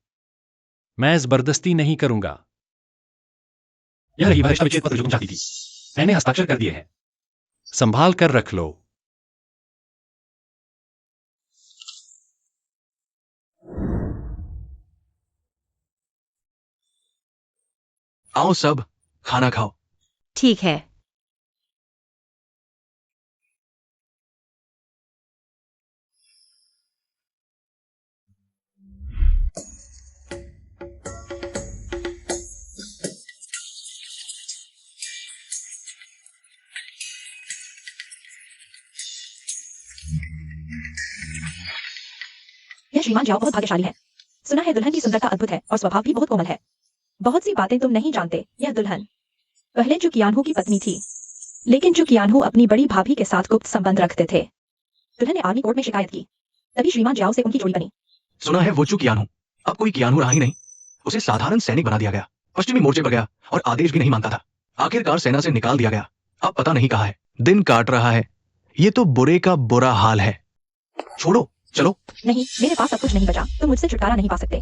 मैं जबरदस्ती नहीं करूंगा। यह रही भ्रष्टा विच्छेद पत्र जो तुम चाहती थी। मैंने हस्ताक्षर कर दिए हैं। संभाल कर रख लो। आओ सब, खाना खाओ। ठीक है। यह श्रीमान जाओ बहुत भाग्यशाली है। सुना है दुल्हन की सुंदरता अद्भुत है और स्वभाव भी बहुत कोमल है। बहुत सी बातें तुम नहीं जानते। यह दुल्हन पहले चुकियानहू की पत्नी थी, लेकिन चुकियानहू अपनी बड़ी भाभी के साथ गुप्त संबंध रखते थे। दुल्हन ने आर्मी कोर्ट में शिकायत की, तभी श्रीमान जाओ से उनकी जोड़ी बनी। सुना है वो चू कियानू, अब कोई कियानू रहा ही नहीं। उसे साधारण सैनिक बना दिया गया, पश्चिमी मोर्चे पर गया और आदेश भी नहीं मानता था। आखिरकार सेना से निकाल दिया गया। अब पता नहीं कहाँ है, दिन काट रहा है। ये तो बुरे का बुरा हाल है। छोड़ो, चलो। नहीं, मेरे पास सब कुछ नहीं बचा। तुम मुझसे छुटकारा नहीं पा सकते।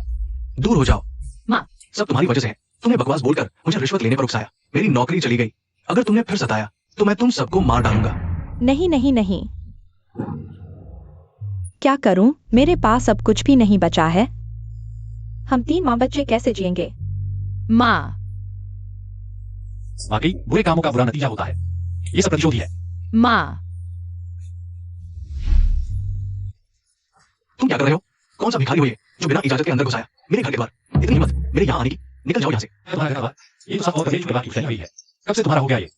दूर हो जाओ। माँ, सब तुम्हारी वजह से है। तुमने बकवास बोलकर मुझे रिश्वत लेने पर उकसाया। मेरी नौकरी चली गई। अगर तुमने फिर सताया तो मैं तुम सबको मार डालूंगा। नहीं नहीं नहीं, क्या करूं? मेरे पास अब कुछ भी नहीं बचा है। हम 3 माँ बच्चे कैसे जिएंगे? माँ, वाकई बुरे कामों का बुरा नतीजा होता है। ये सब प्रतिशोधी है। माँ, तुम क्या कर रहे हो? कौन सा भिखारी हो ये जो बिना इजाजत के अंदर घुस आया मेरे घर के द्वार? इतनी हिम्मत मेरे यहाँ आने की? निकल जाओ यहाँ से। तुम्हारा घर ये तो सब और परिवार की पुश्तैनी हवेली है। कब से तुम्हारा हो गया ये?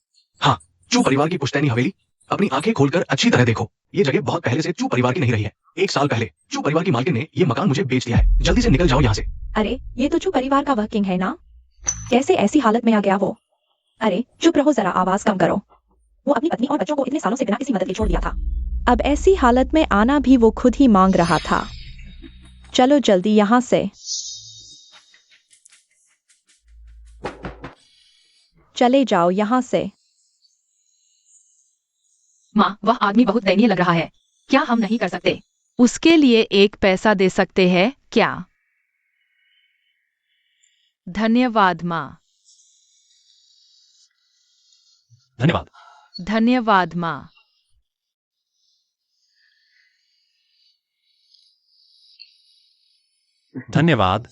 हाँ, चू परिवार की पुश्तैनी हवेली। अपनी आंखें खोलकर अच्छी तरह देखो। ये जगह बहुत पहले से चू परिवार की नहीं रही है। 1 साल पहले चू परिवार की मालकिन ने ये मकान मुझे बेच दिया है। जल्दी से निकल जाओ यहाँ से। अरे, ये तो चू परिवार का वह किंग है ना? कैसे ऐसी हालत में आ गया वो? अरे चुप रहो, जरा आवाज कम करो। वो अपनी पत्नी और बच्चों को इतने सालों से बिना किसी मदद के छोड़ दिया था। अब ऐसी हालत में आना भी वो खुद ही मांग रहा था। चलो जल्दी यहाँ से। चले जाओ यहाँ से। माँ, वह आदमी बहुत दयनीय लग रहा है। क्या हम नहीं कर सकते? उसके लिए एक पैसा दे सकते हैं क्या? धन्यवाद माँ। धन्यवाद। धन्यवाद माँ। धन्यवाद।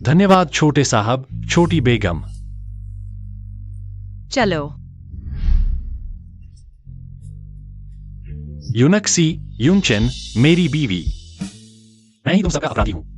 धन्यवाद छोटे साहब, छोटी बेगम। चलो। यूनक्सी युनचेन मेरी बीवी। मैं ही तुम सबका अपराधी हूं।